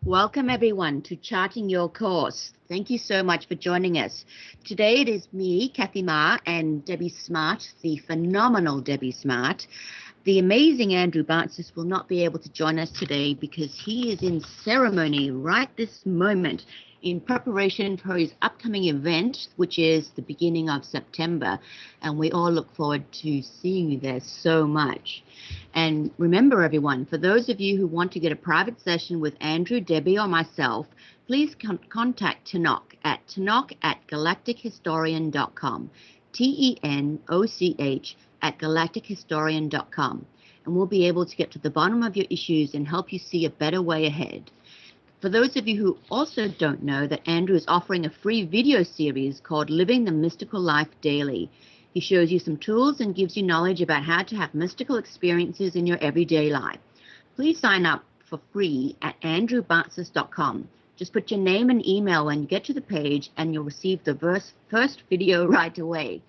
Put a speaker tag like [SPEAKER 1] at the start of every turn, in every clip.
[SPEAKER 1] Welcome everyone to Charting Your Course. Thank you so much for joining us. Today it is me, Kathy Ma, and Debbie Smartt, the phenomenal Debbie Smartt. The amazing Andrew Bartzis will not be able to join us today because he is in ceremony right this moment in preparation for his upcoming event, which is the beginning of September. And we all look forward to seeing you there so much. And remember, everyone, for those of you who want to get a private session with Andrew, Debbie, or myself, please contact Tenoch at galactichistorian.com, TENOCH at galactichistorian.com, and we'll be able to get to the bottom of your issues and help you see a better way ahead. For those of you who also don't know that Andrew is offering a free video series called Living the Mystical Life Daily. He shows you some tools and gives you knowledge about how to have mystical experiences in your everyday life. Please sign up for free at andrewbartzis.com. Just put your name and email when you get to the page and you'll receive the first video right away.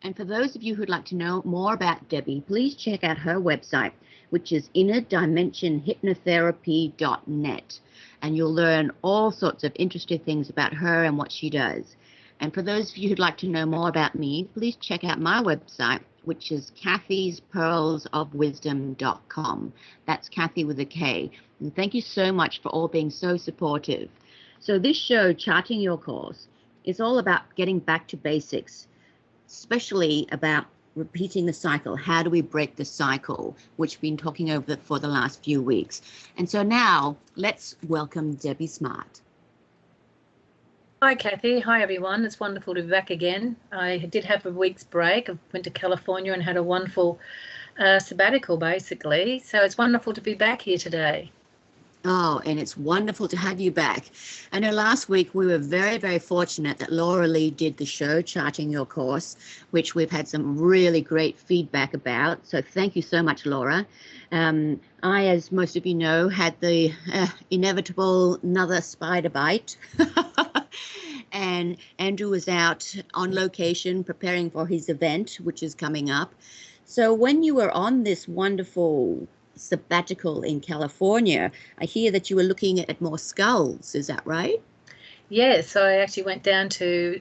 [SPEAKER 1] And for those of you who'd like to know more about Debbie, please check out her website, which is innerdimensionhypnotherapy.net. And you'll learn all sorts of interesting things about her and what she does. And for those of you who'd like to know more about me, please check out my website, which is kathyspearlsofwisdom.com. That's Kathy with a K. And thank you so much for all being so supportive. So this show, Charting Your Course, is all about getting back to basics, especially about repeating the cycle. How do we break the cycle, which we've been talking over for the last few weeks. And so now let's welcome Debbie Smartt.
[SPEAKER 2] Hi, Kathy. Hi, everyone. It's wonderful to be back again. I did have a week's break. I went to California and had a wonderful sabbatical, basically. So it's wonderful to be back here today.
[SPEAKER 1] Oh, and it's wonderful to have you back. I know last week we were very, very fortunate that Laura Lee did the show, Charting Your Course, which we've had some really great feedback about. So thank you so much, Laura. I, as most of you know, had the inevitable another spider bite. And Andrew was out on location preparing for his event, which is coming up. So when you were on this wonderful sabbatical in California, I hear that you were looking at more skulls. Is that right?
[SPEAKER 2] Yes, I actually went down to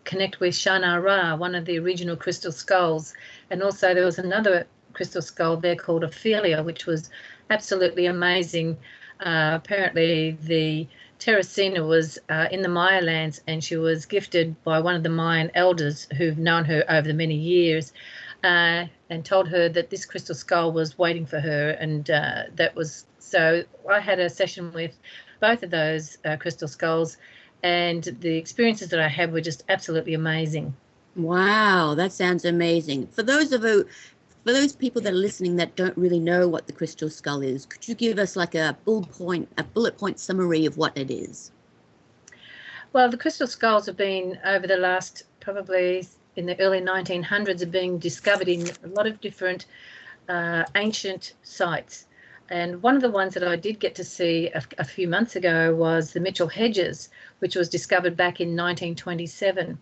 [SPEAKER 2] connect with Shana Ra, one of the original crystal skulls. And also there was another crystal skull there called Ophelia, which was absolutely amazing. Apparently the Teresina was in the Maya lands, and she was gifted by one of the Mayan elders who've known her over the many years, and told her that this crystal skull was waiting for her. And that was, so I had a session with both of those crystal skulls, and the experiences that I had were just absolutely amazing.
[SPEAKER 1] Wow, that sounds amazing. For those people that are listening that don't really know what the crystal skull is, could you give us like a bullet point summary of what it is?
[SPEAKER 2] Well, the crystal skulls have been, over the last, probably in the early 1900s, are being discovered in a lot of different ancient sites. And one of the ones that I did get to see a few months ago was the Mitchell Hedges, which was discovered back in 1927.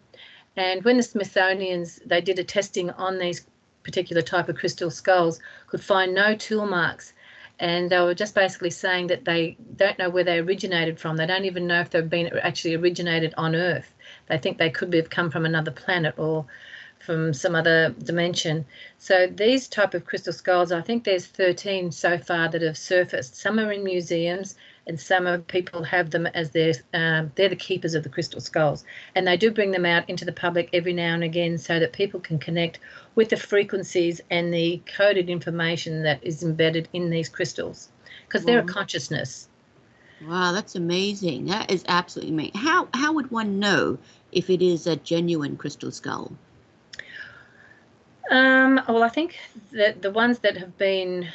[SPEAKER 2] And when the Smithsonians, they did a testing on these particular type of crystal skulls, could find no tool marks. And they were just basically saying that they don't know where they originated from. They don't even know if they've been actually originated on Earth. They think they could have come from another planet or from some other dimension. So these type of crystal skulls, I think there's 13 so far that have surfaced. Some are in museums, and some of people have them as they're the keepers of the crystal skulls. And they do bring them out into the public every now and again so that people can connect with the frequencies and the coded information that is embedded in these crystals, because they're a consciousness.
[SPEAKER 1] Wow, that's amazing. That is absolutely amazing. How would one know if it is a genuine crystal skull?
[SPEAKER 2] Well, I think that the ones that have been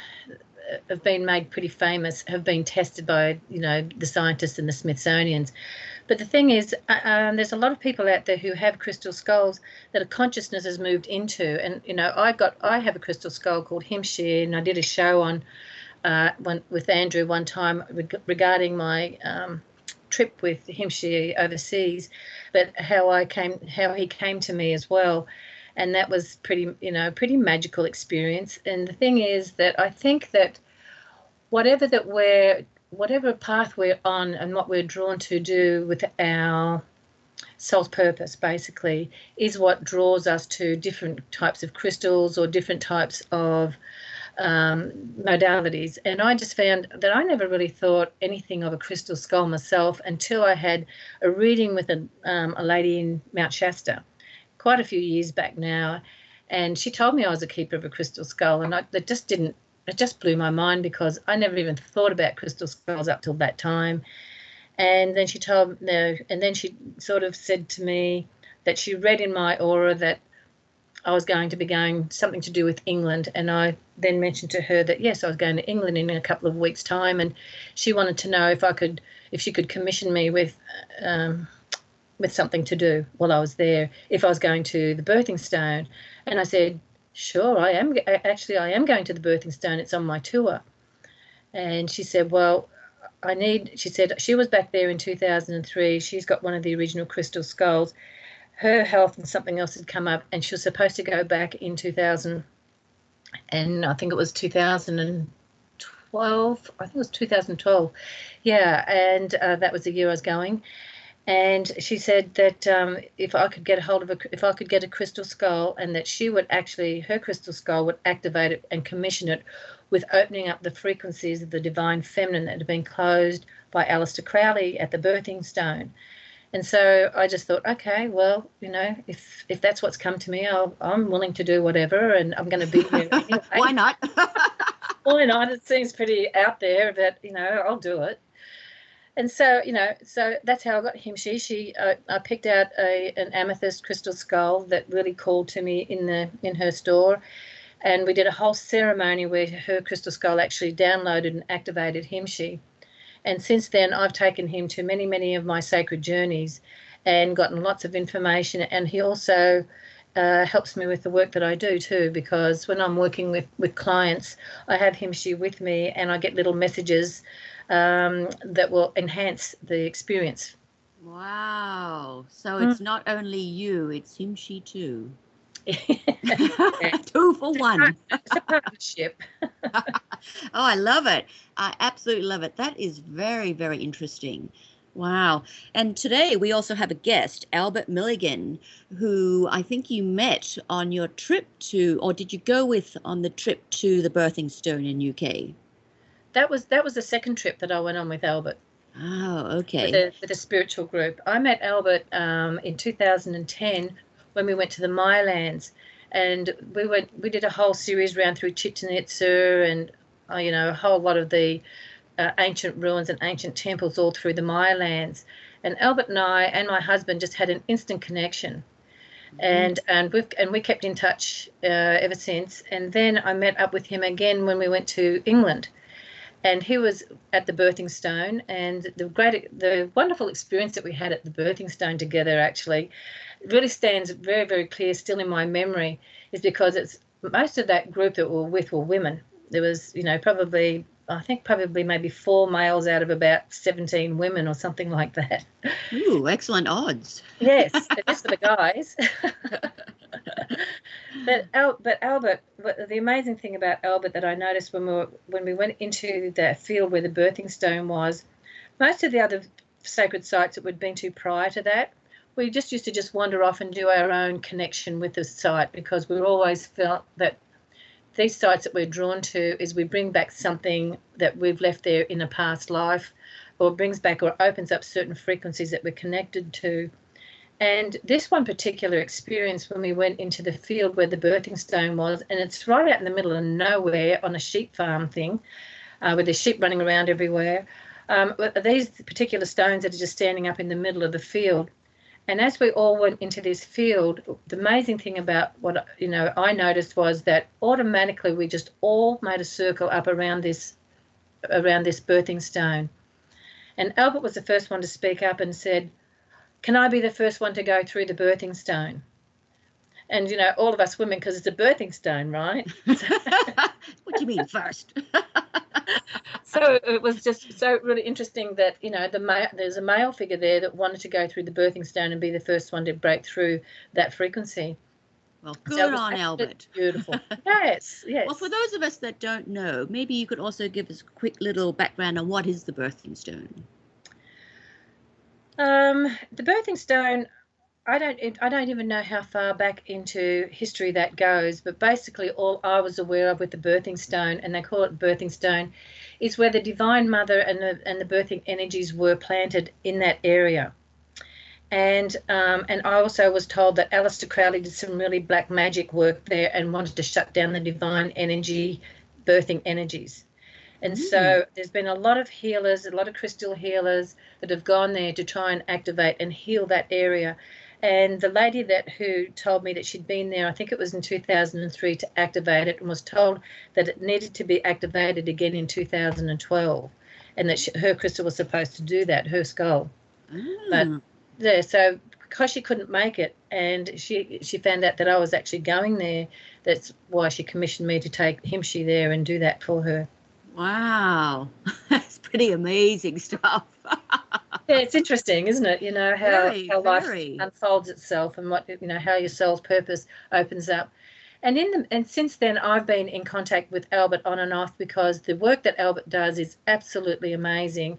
[SPEAKER 2] made pretty famous have been tested by, the scientists and the Smithsonians. But the thing is, there's a lot of people out there who have crystal skulls that a consciousness has moved into. And, I have a crystal skull called Himshir, and I did a show on with Andrew one time regarding my trip with Himshir overseas, but how he came to me as well. And that was pretty magical experience. And the thing is that I think that whatever that we're whatever path we're on and what we're drawn to do with our soul's purpose, basically, is what draws us to different types of crystals or different types of modalities. And I just found that I never really thought anything of a crystal skull myself until I had a reading with a lady in Mount Shasta quite a few years back now, and she told me I was a keeper of a crystal skull, and it just blew my mind, because I never even thought about crystal skulls up till that time. And then she sort of said to me that she read in my aura that I was going to be going something to do with England, and I then mentioned to her that yes, I was going to England in a couple of weeks' time, and she wanted to know if she could commission me with something to do while I was there, if I was going to the Birthing Stone. And I said, sure, I am going to the Birthing Stone. It's on my tour. And she said, well, she said she was back there in 2003. She's got one of the original crystal skulls. Her health and something else had come up, and she was supposed to go back in 2000, and I think it was 2012. I think it was 2012. Yeah, and that was the year I was going. And she said that if I could get a crystal skull, and that her crystal skull would activate it and commission it with opening up the frequencies of the divine feminine that had been closed by Aleister Crowley at the Birthing Stone. And so I just thought, okay, well, if that's what's come to me, I'm willing to do whatever, and I'm going to be there anyway.
[SPEAKER 1] Why not?
[SPEAKER 2] Why not? It seems pretty out there, but I'll do it. And so, so that's how I got Himshi. I picked out an amethyst crystal skull that really called to me in her store, and we did a whole ceremony where her crystal skull actually downloaded and activated Himshi. And since then, I've taken him to many, many of my sacred journeys and gotten lots of information. And he also helps me with the work that I do too, because when I'm working with clients, I have Himshi with me, and I get little messages that will enhance the experience.
[SPEAKER 1] Wow. So it's not only you, it's Himshi too.
[SPEAKER 2] Yeah.
[SPEAKER 1] 2 for 1.
[SPEAKER 2] It's a partnership.
[SPEAKER 1] Oh, I love it. I absolutely love it. That is very, very interesting. Wow. And today we also have a guest, Albert Milligan, who I think you met on your trip or did you go with on the trip to the Birthing Stone in UK?
[SPEAKER 2] That was the second trip that I went on with Albert.
[SPEAKER 1] Oh, okay.
[SPEAKER 2] With a spiritual group. I met Albert in 2010 when we went to the Maya lands, and we did a whole series round through Chichen Itza and a whole lot of the ancient ruins and ancient temples all through the Maya lands. And Albert and I and my husband just had an instant connection, and we kept in touch ever since. And then I met up with him again when we went to England. And he was at the Birthing Stone, and the wonderful experience that we had at the Birthing Stone together actually really stands very, very clear still in my memory, is because most of that group that we were with were women. There was, probably maybe 4 males out of about 17 women or something like that.
[SPEAKER 1] Ooh, excellent odds.
[SPEAKER 2] Yes, that's for the guys. But Albert, the amazing thing about Albert that I noticed when we went into the field where the Birthing Stone was, most of the other sacred sites that we'd been to prior to that, we just used to wander off and do our own connection with the site, because we always felt that these sites that we're drawn to is we bring back something that we've left there in a past life, or brings back or opens up certain frequencies that we're connected to. And this one particular experience, when we went into the field where the Birthing Stone was, and it's right out in the middle of nowhere on a sheep farm thing, with the sheep running around everywhere, these particular stones that are just standing up in the middle of the field. And as we all went into this field, the amazing thing about what I noticed was that automatically we just all made a circle up around this Birthing Stone. And Albert was the first one to speak up and said, "Can I be the first one to go through the Birthing Stone?" And, all of us women, because it's a Birthing Stone, right?
[SPEAKER 1] What do you mean first?
[SPEAKER 2] So it was just so really interesting that, there's a male figure there that wanted to go through the Birthing Stone and be the first one to break through that frequency.
[SPEAKER 1] Well,
[SPEAKER 2] So
[SPEAKER 1] good
[SPEAKER 2] it was
[SPEAKER 1] on
[SPEAKER 2] absolutely
[SPEAKER 1] Albert.
[SPEAKER 2] beautiful. Yes, yes.
[SPEAKER 1] Well, for those of us that don't know, maybe you could also give us a quick little background on what is the birthing stone.
[SPEAKER 2] The birthing stone, I don't even know how far back into history that goes, but basically all I was aware of with the birthing stone, and they call it birthing stone, is where the Divine Mother and the birthing energies were planted in that area. And I also was told that Aleister Crowley did some really black magic work there and wanted to shut down the divine energy, birthing energies. And so there's been a lot of healers, a lot of crystal healers that have gone there to try and activate and heal that area. And the lady who told me that she'd been there, I think it was in 2003, to activate it, and was told that it needed to be activated again in 2012, and that her crystal was supposed to do that, her skull. But yeah, so because she couldn't make it, and she found out that I was actually going there, that's why she commissioned me to take Himshi there and do that for her.
[SPEAKER 1] Wow, that's pretty amazing stuff.
[SPEAKER 2] Yeah, it's interesting, isn't it? You know, how life
[SPEAKER 1] Very.
[SPEAKER 2] unfolds itself, and what, you know, how your soul's purpose opens up. And since then, I've been in contact with Albert on and off, because the work that Albert does is absolutely amazing.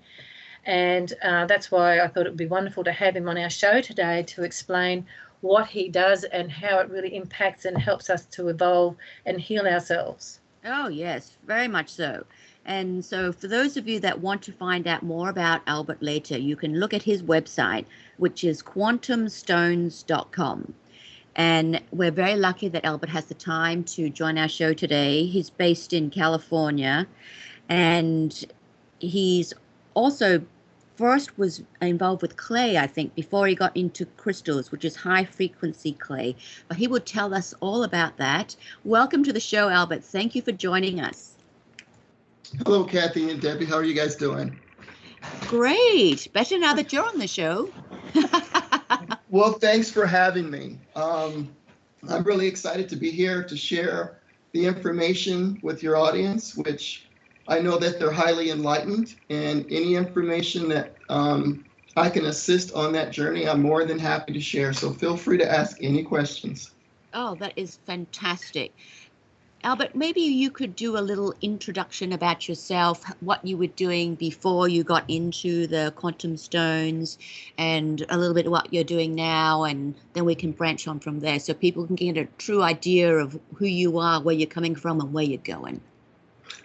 [SPEAKER 2] And that's why I thought it would be wonderful to have him on our show today to explain what he does and how it really impacts and helps us to evolve and heal ourselves.
[SPEAKER 1] Oh, yes, very much so. And so for those of you that want to find out more about Albert later, you can look at his website, which is quantumstones.com. And we're very lucky that Albert has the time to join our show today. He's based in California, and he's also first was involved with clay, I think, before he got into crystals, which is high frequency clay. But he will tell us all about that. Welcome to the show, Albert. Thank you for joining us.
[SPEAKER 3] Hello, Kathy and Debbie. How are you guys doing?
[SPEAKER 1] Great. Better now that you're on the show.
[SPEAKER 3] Well, thanks for having me. I'm really excited to be here to share the information with your audience, which I know that they're highly enlightened, and any information that I can assist on that journey, I'm more than happy to share. So feel free to ask any questions.
[SPEAKER 1] Oh, that is fantastic. Albert, maybe you could do a little introduction about yourself, what you were doing before you got into the quantum stones, and a little bit what you're doing now, and then we can branch on from there so people can get a true idea of who you are, where you're coming from, and where you're going.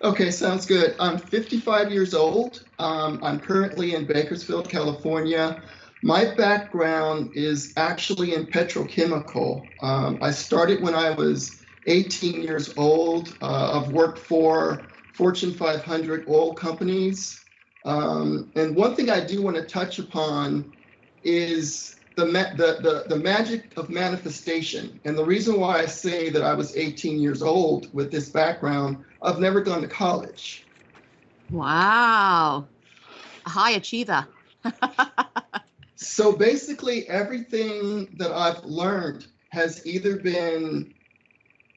[SPEAKER 3] Okay, sounds good. I'm 55 years old. I'm currently in Bakersfield, California. My background is actually in petrochemical. I started when I was 18 years old. I've worked for Fortune 500 oil companies. And one thing I do want to touch upon is the magic of manifestation. And the reason why I say that I was 18 years old with this background, I've never gone to college.
[SPEAKER 1] Wow. A high achiever.
[SPEAKER 3] So basically everything that I've learned has either been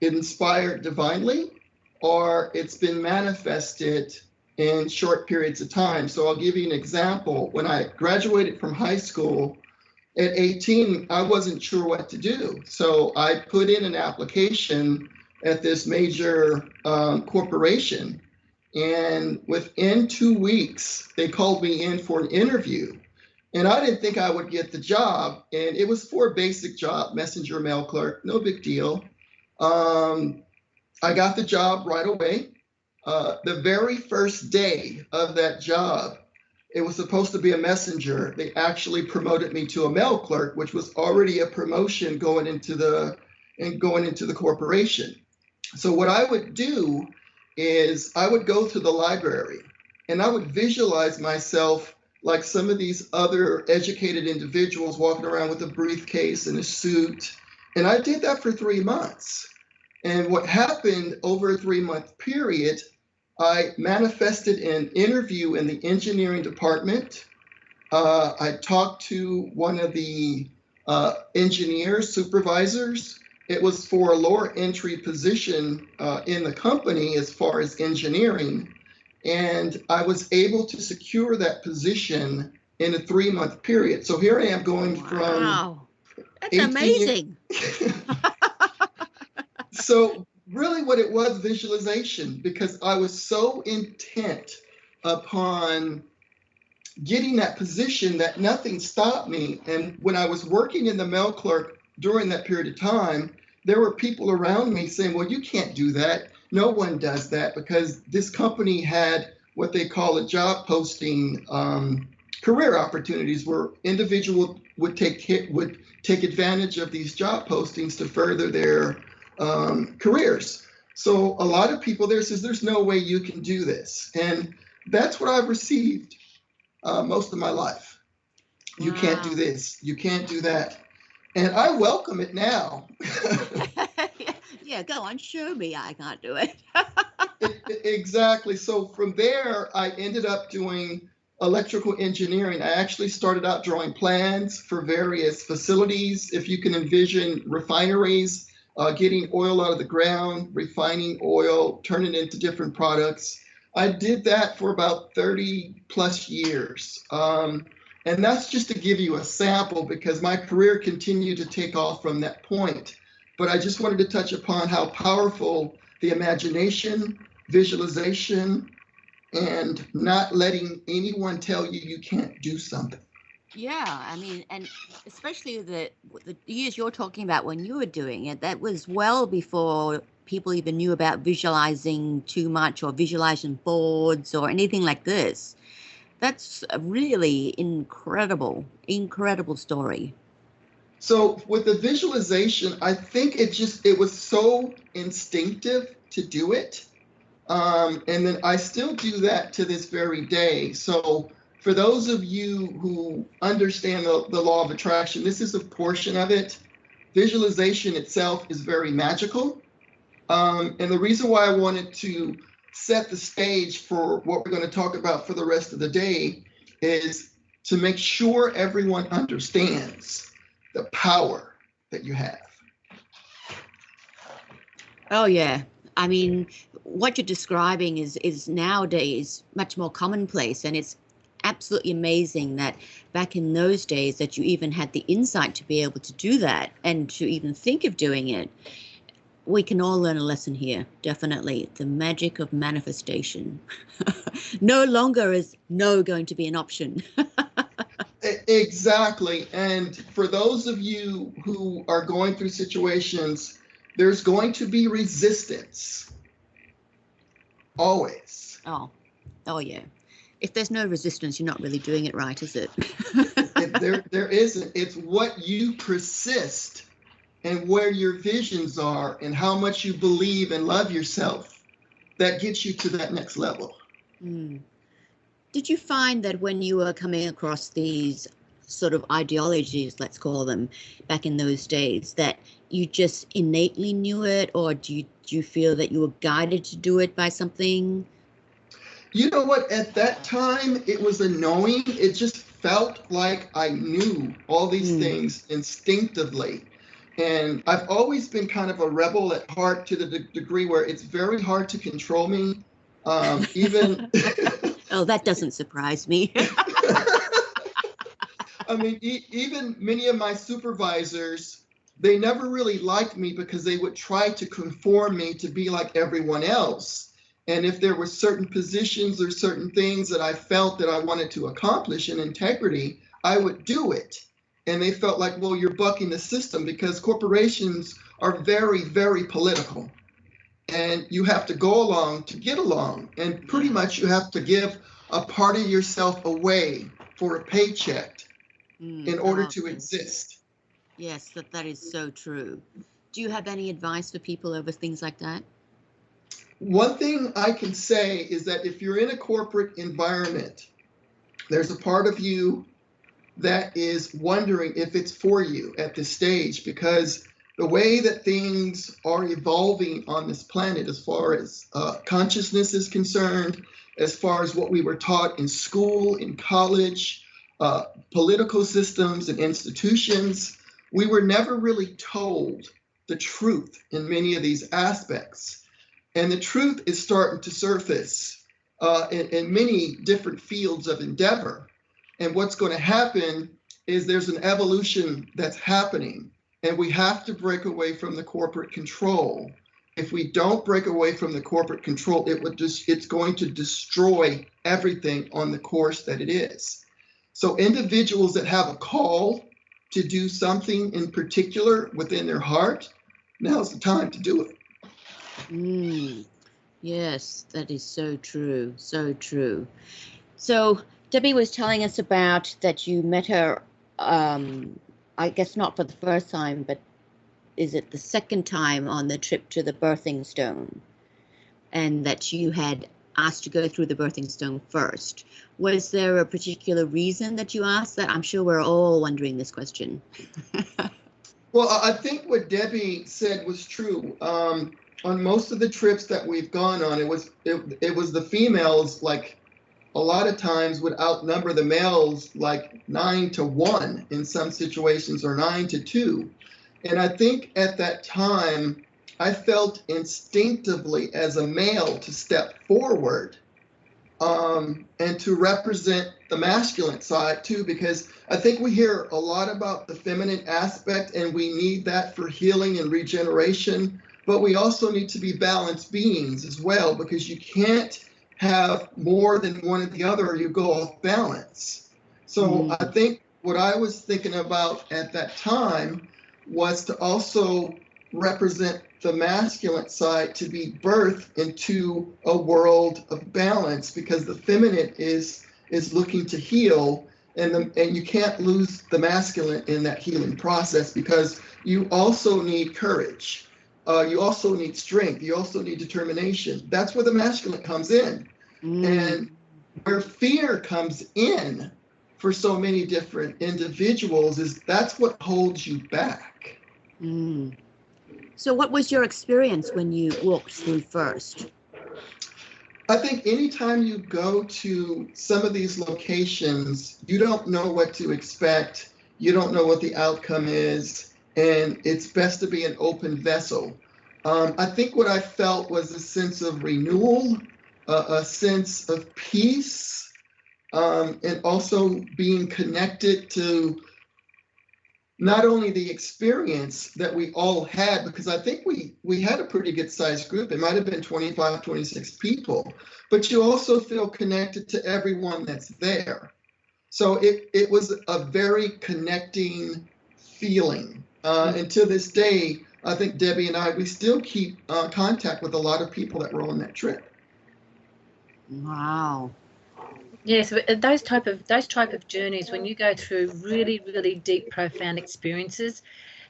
[SPEAKER 3] inspired divinely or it's been manifested in short periods of time. So I'll give you an example. When I graduated from high school at 18, I wasn't sure what to do. So I put in an application at this major corporation. And within 2 weeks, they called me in for an interview. And I didn't think I would get the job. And it was for a basic job, messenger mail clerk, no big deal. I got the job right away. The very first day of that job, it was supposed to be a messenger. They actually promoted me to a mail clerk, which was already a promotion going into the corporation. So what I would do is I would go to the library and I would visualize myself like some of these other educated individuals walking around with a briefcase and a suit. And I did that for 3 months. And what happened over a 3-month period, I manifested an interview in the engineering department. I talked to one of the engineers, supervisors. It was for a lower entry position in the company as far as engineering. And I was able to secure that position in a 3-month period. So here I am going from...
[SPEAKER 1] Wow, that's amazing.
[SPEAKER 3] So really what it was, visualization, because I was so intent upon getting that position that nothing stopped me. And when I was working in the mail clerk during that period of time, there were people around me saying, well, you can't do that. No one does that, because this company had what they call a job posting career opportunities, where individuals would take advantage of these job postings to further their careers. So a lot of people there says, there's no way you can do this. And that's what I've received most of my life. You can't do this. You can't do that. And I welcome it now.
[SPEAKER 1] Yeah, go on, show me I can't do it.
[SPEAKER 3] Exactly. So from there, I ended up doing electrical engineering. I actually started out drawing plans for various facilities. If you can envision refineries, getting oil out of the ground, refining oil, turning it into different products. I did that for about 30 plus years. And that's just to give you a sample, because my career continued to take off from that point. But I just wanted to touch upon how powerful the imagination, visualization, and not letting anyone tell you you can't do something.
[SPEAKER 1] Yeah, I mean, and especially the years you're talking about when you were doing it, that was well before people even knew about visualizing too much or visualizing boards or anything like this. That's a really incredible story.
[SPEAKER 3] So with the visualization, I think it was so instinctive to do it. And then I still do that to this very day. So for those of you who understand the law of attraction, this is a portion of it. Visualization itself is very magical. And the reason why I wanted to set the stage for what we're going to talk about for the rest of the day is to make sure everyone understands the power that you have.
[SPEAKER 1] Oh, yeah. I mean, what you're describing is nowadays much more commonplace, and it's absolutely amazing that back in those days that you even had the insight to be able to do that and to even think of doing it. We can all learn a lesson here, definitely. The magic of manifestation. No longer is no going to be an option.
[SPEAKER 3] Exactly. And for those of you who are going through situations, there's going to be resistance. Always.
[SPEAKER 1] Oh, yeah. If there's no resistance, you're not really doing it right, is it?
[SPEAKER 3] There isn't. It's what you persist and where your visions are and how much you believe and love yourself that gets you to that next level.
[SPEAKER 1] Mm. Did you find that when you were coming across these sort of ideologies, let's call them, back in those days, that you just innately knew it, or do you feel that you were guided to do it by something?
[SPEAKER 3] You know what? At that time, it was a knowing. It just felt like I knew all these things instinctively. And I've always been kind of a rebel at heart, to the degree where it's very hard to control me. Even
[SPEAKER 1] Oh, that doesn't surprise me.
[SPEAKER 3] I mean, even many of my supervisors, they never really liked me because they would try to conform me to be like everyone else. And if there were certain positions or certain things that I felt that I wanted to accomplish in integrity, I would do it. And they felt like, well, you're bucking the system, because corporations are very, very political. And you have to go along to get along. And pretty much you have to give a part of yourself away for a paycheck in order to exist.
[SPEAKER 1] Yes, that is so true. Do you have any advice for people over things like that?
[SPEAKER 3] One thing I can say is that if you're in a corporate environment, there's a part of you that is wondering if it's for you at this stage, because the way that things are evolving on this planet, as far as consciousness is concerned, as far as what we were taught in school, in college, political systems and institutions, we were never really told the truth in many of these aspects. And the truth is starting to surface in many different fields of endeavor. And what's going to happen is there's an evolution that's happening, and we have to break away from the corporate control. if we don't break away from the corporate control, it's going to destroy everything on the course that it is. So individuals that have a call to do something in particular within their heart, now's the time to do it.
[SPEAKER 1] Yes, that is so true. So true. So Debbie was telling us about that you met her, I guess not for the first time, but is it the second time on the trip to the birthing stone, and that you had asked to go through the birthing stone first. Was there a particular reason that you asked that? I'm sure we're all wondering this question.
[SPEAKER 3] Well, I think what Debbie said was true. On most of the trips that we've gone on, it was the females, like a lot of times would outnumber the males like 9-1 in some situations, or 9-2. And I think at that time, I felt instinctively as a male to step forward and to represent the masculine side too, because I think we hear a lot about the feminine aspect, and we need that for healing and regeneration, but we also need to be balanced beings as well, because you can't have more than one or the other, or you go off balance. So I think what I was thinking about at that time was to also represent the masculine side, to be birthed into a world of balance, because the feminine is looking to heal, and you can't lose the masculine in that healing process, because you also need courage. You also need strength. You also need determination. That's where the masculine comes in. And where fear comes in for so many different individuals is that's what holds you back.
[SPEAKER 1] So what was your experience when you walked through first?
[SPEAKER 3] I think anytime you go to some of these locations, you don't know what to expect. You don't know what the outcome is, and it's best to be an open vessel. I think what I felt was a sense of renewal, a sense of peace, and also being connected to not only the experience that we all had, because I think we had a pretty good sized group. It might have been 25, 26 people, but you also feel connected to everyone that's there. So it was a very connecting feeling. And to this day, I think Debbie and we still keep contact with a lot of people that were on that trip.
[SPEAKER 1] Wow.
[SPEAKER 2] Yes, those type of journeys, when you go through really, really deep, profound experiences,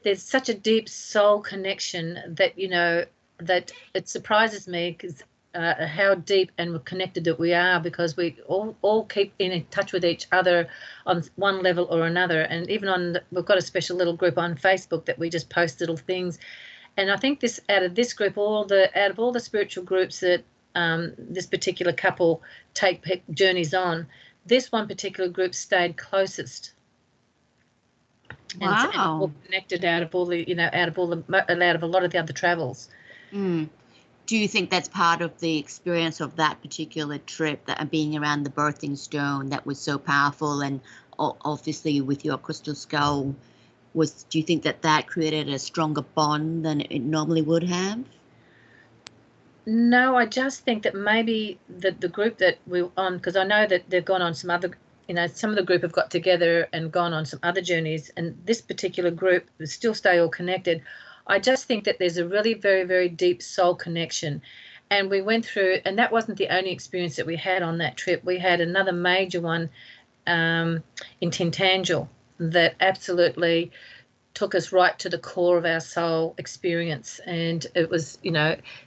[SPEAKER 2] there's such a deep soul connection that, you know, that it surprises me, because how deep and connected that we are, because we all keep in touch with each other on one level or another. And even we've got a special little group on Facebook that we just post little things. And I think out of this group, out of all the spiritual groups that this particular couple take journeys on, this one particular group stayed closest.
[SPEAKER 1] Wow.
[SPEAKER 2] And more connected out of a lot of the other travels.
[SPEAKER 1] Do you think that's part of the experience of that particular trip, that being around the birthing stone, that was so powerful? And obviously with your crystal skull, do you think that created a stronger bond than it normally would have?
[SPEAKER 2] No, I just think that maybe the group that we're on, because I know that they've gone on some other, some of the group have got together and gone on some other journeys, and this particular group still stay all connected. I just think that there's a really very, very deep soul connection. And we went through, and that wasn't the only experience that we had on that trip. We had another major one in Tintangel that absolutely took us right to the core of our soul experience. And it was,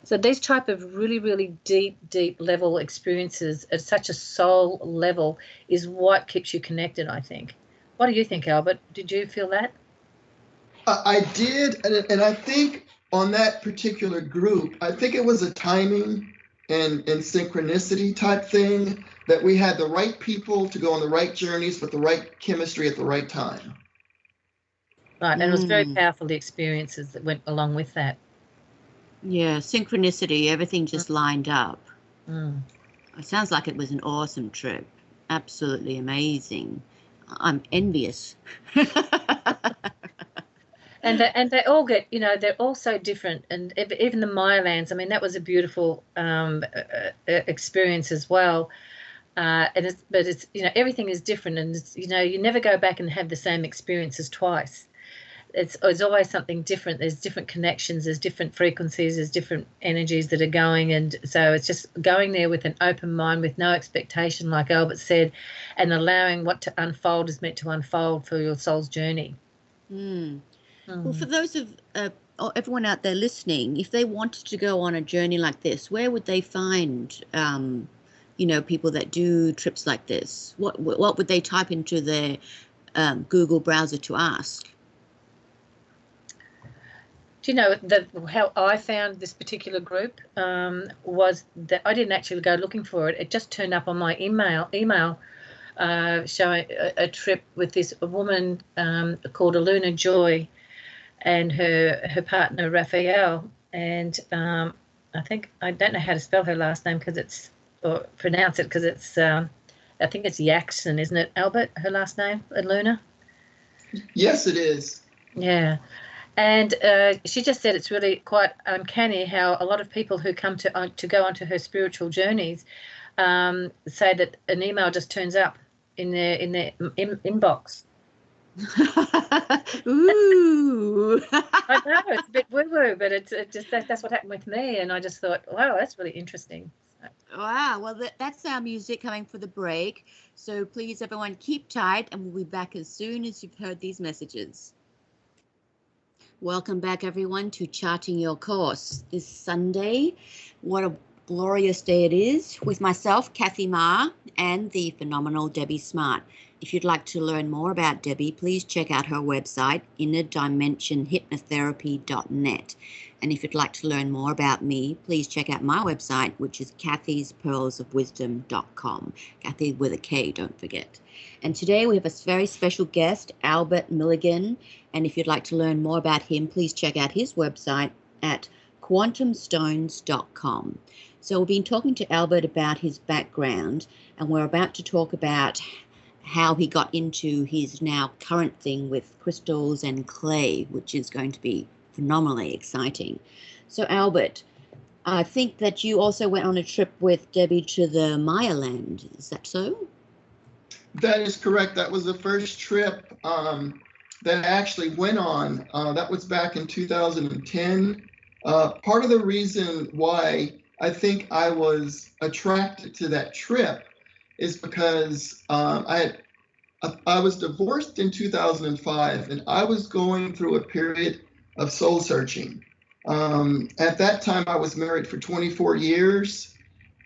[SPEAKER 2] so these type of really, really deep level experiences at such a soul level is what keeps you connected, I think. What do you think, Albert? Did you feel that?
[SPEAKER 3] I did, and I think on that particular group, I think it was a timing and synchronicity type thing, that we had the right people to go on the right journeys with the right chemistry at the right time.
[SPEAKER 2] Right, and it was very powerful, the experiences that went along with that.
[SPEAKER 1] Yeah, synchronicity, everything just lined up. It sounds like it was an awesome trip. Absolutely amazing. I'm envious.
[SPEAKER 2] And they all get, they're all so different. And even the Maya lands, I mean, that was a beautiful experience as well. But it's, everything is different, and it's, you never go back and have the same experiences twice. It's always something different. There's different connections, there's different frequencies, there's different energies that are going, and so it's just going there with an open mind, with no expectation, like Albert said, and allowing what to unfold is meant to unfold for your soul's journey.
[SPEAKER 1] Well, for those of everyone out there listening, if they wanted to go on a journey like this, where would they find people that do trips like this? What would they type into their Google browser to ask?
[SPEAKER 2] Do you know how I found this particular group was that I didn't actually go looking for it. It just turned up on my email showing a trip with this woman called Aluna Joy and her partner Raphael. And I don't know how to spell her last name or pronounce it, because it's I think it's Jackson, isn't it, Albert? Her last name, Aluna?
[SPEAKER 3] Yes, it is.
[SPEAKER 2] Yeah. And she just said it's really quite uncanny how a lot of people who come to go onto her spiritual journeys say that an email just turns up in their inbox.
[SPEAKER 1] Ooh.
[SPEAKER 2] I know, it's a bit woo-woo, but it's just that's what happened with me, and I just thought, wow, that's really interesting.
[SPEAKER 1] Wow, well, that's our music coming for the break. So please, everyone, keep tight, and we'll be back as soon as you've heard these messages. Welcome back, everyone, to Charting Your Course this Sunday. What a glorious day it is, with myself, Kathy Ma, and the phenomenal Debbie Smartt. If you'd like to learn more about Debbie, please check out her website, innerdimensionhypnotherapy.net. And if you'd like to learn more about me, please check out my website, which is kathyspearlsofwisdom.com. Kathy with a K, don't forget. And today we have a very special guest, Albert Milligan. And if you'd like to learn more about him, please check out his website at quantumstones.com. So we've been talking to Albert about his background, and we're about to talk about how he got into his now current thing with crystals and clay, which is going to be phenomenally exciting. So Albert, I think that you also went on a trip with Debbie to the Maya land. Is that so?
[SPEAKER 3] That is correct. That was the first trip that I actually went on. That was back in 2010. Part of the reason why I think I was attracted to that trip is because I was divorced in 2005, and I was going through a period of soul searching. At that time, I was married for 24 years,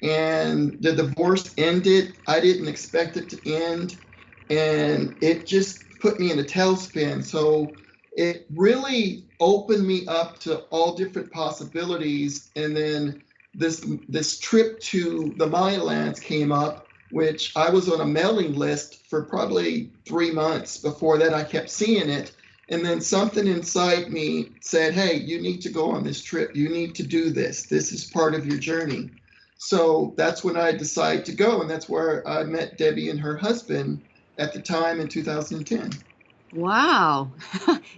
[SPEAKER 3] and the divorce ended. I didn't expect it to end, and it just put me in a tailspin. So it really opened me up to all different possibilities. And then this trip to the Maya lands came up, which I was on a mailing list for probably 3 months. Before that, I kept seeing it. And then something inside me said, hey, you need to go on this trip. You need to do this. This is part of your journey. So that's when I decided to go. And that's where I met Debbie and her husband at the time in 2010.
[SPEAKER 1] Wow.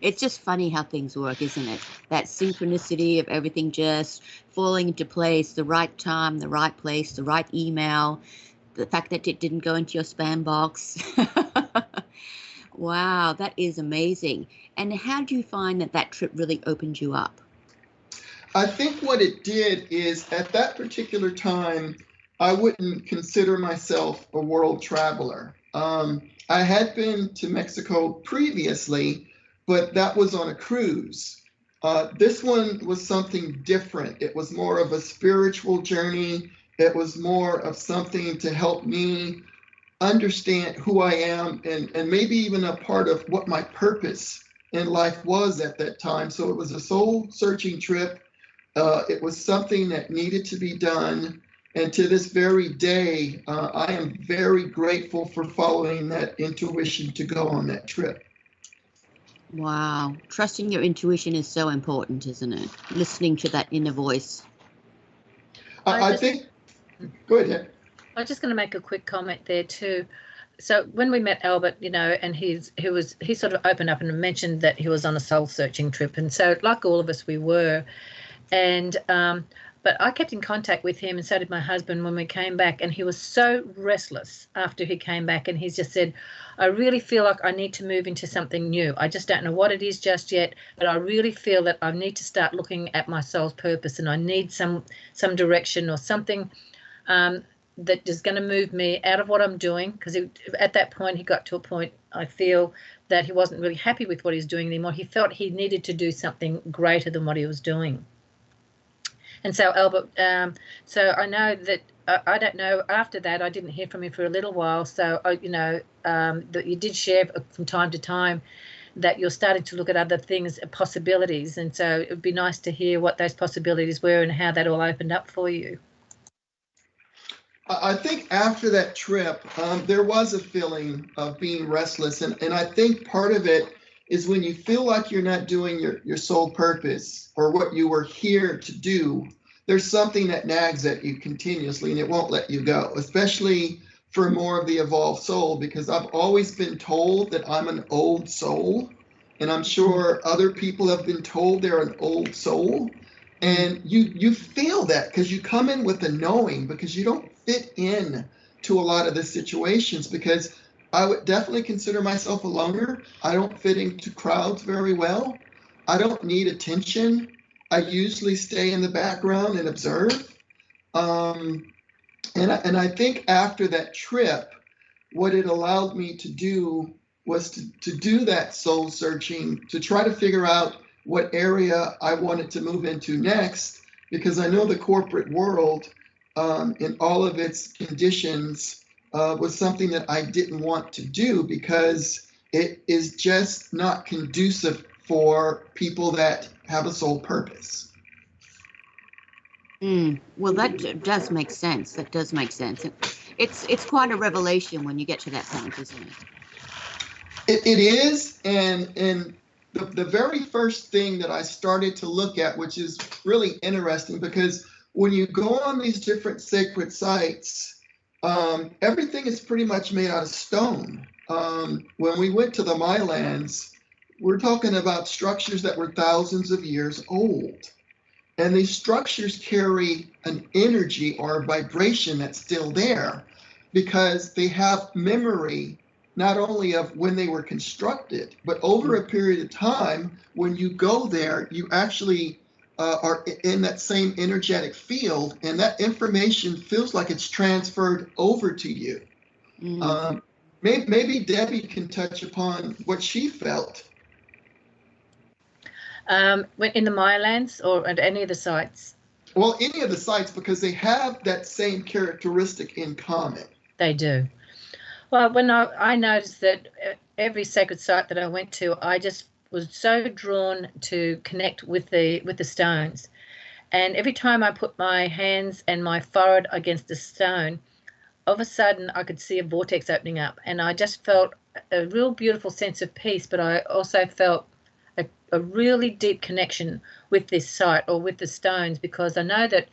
[SPEAKER 1] It's just funny how things work, isn't it? That synchronicity of everything just falling into place, the right time, the right place, the right email, the fact that it didn't go into your spam box. Wow, that is amazing. And how do you find that trip really opened you up?
[SPEAKER 3] I think what it did is, at that particular time, I wouldn't consider myself a world traveler. I had been to Mexico previously, but that was on a cruise. This one was something different. It was more of a spiritual journey. It was more of something to help me understand who I am, and maybe even a part of what my purpose in life was at that time. So it was a soul searching trip. It was something that needed to be done. And to this very day, I am very grateful for following that intuition to go on that trip.
[SPEAKER 1] Wow. Trusting your intuition is so important, isn't it? Listening to that inner voice.
[SPEAKER 3] I think, go ahead.
[SPEAKER 2] I'm just going to make a quick comment there too. so when we met Albert, and he sort of opened up and mentioned that he was on a soul searching trip, and so like all of us, we were, and but I kept in contact with him, and so did my husband when we came back, and he was so restless after he came back, and he just said, I really feel like I need to move into something new. I just don't know what it is just yet, but I really feel that I need to start looking at my soul's purpose, and I need some direction or something that is going to move me out of what I'm doing, because at that point he got to a point, I feel, that he wasn't really happy with what he was doing anymore. He felt he needed to do something greater than what he was doing. And so Albert, so I know that, I don't know, after that I didn't hear from him for a little while, so that you did share from time to time that you're starting to look at other things, possibilities, and so it would be nice to hear what those possibilities were and how that all opened up for you.
[SPEAKER 3] I think after that trip, there was a feeling of being restless. And I think part of it is when you feel like you're not doing your sole purpose or what you were here to do, there's something that nags at you continuously and it won't let you go, especially for more of the evolved soul, because I've always been told that I'm an old soul. And I'm sure other people have been told they're an old soul. And you feel that because you come in with a knowing, because you don't fit in to a lot of the situations, because I would definitely consider myself a loner. I don't fit into crowds very well. I don't need attention. I usually stay in the background and observe. And I think after that trip, what it allowed me to do was to do that soul searching, to try to figure out what area I wanted to move into next, because I know the corporate world in all of its conditions was something that I didn't want to do, because it is just not conducive for people that have a soul purpose.
[SPEAKER 1] Well, that does make sense. That does make sense. It's quite a revelation when you get to that point, isn't it?
[SPEAKER 3] It is, and the very first thing that I started to look at, which is really interesting, because when you go on these different sacred sites, everything is pretty much made out of stone. When we went to the Mylands, we're talking about structures that were thousands of years old. And these structures carry an energy or a vibration that's still there, because they have memory not only of when they were constructed, but over a period of time, when you go there, you actually are in that same energetic field, and that information feels like it's transferred over to you. Maybe Debbie can touch upon what she felt.
[SPEAKER 2] In the Mylands or at any of the sites?
[SPEAKER 3] Well, any of the sites, because they have that same characteristic in common.
[SPEAKER 2] They do. Well, when I noticed that every sacred site that I went to, I just was so drawn to connect with the stones. And every time I put my hands and my forehead against the stone, all of a sudden I could see a vortex opening up, and I just felt a real beautiful sense of peace, but I also felt a really deep connection with this site or with the stones, because I know that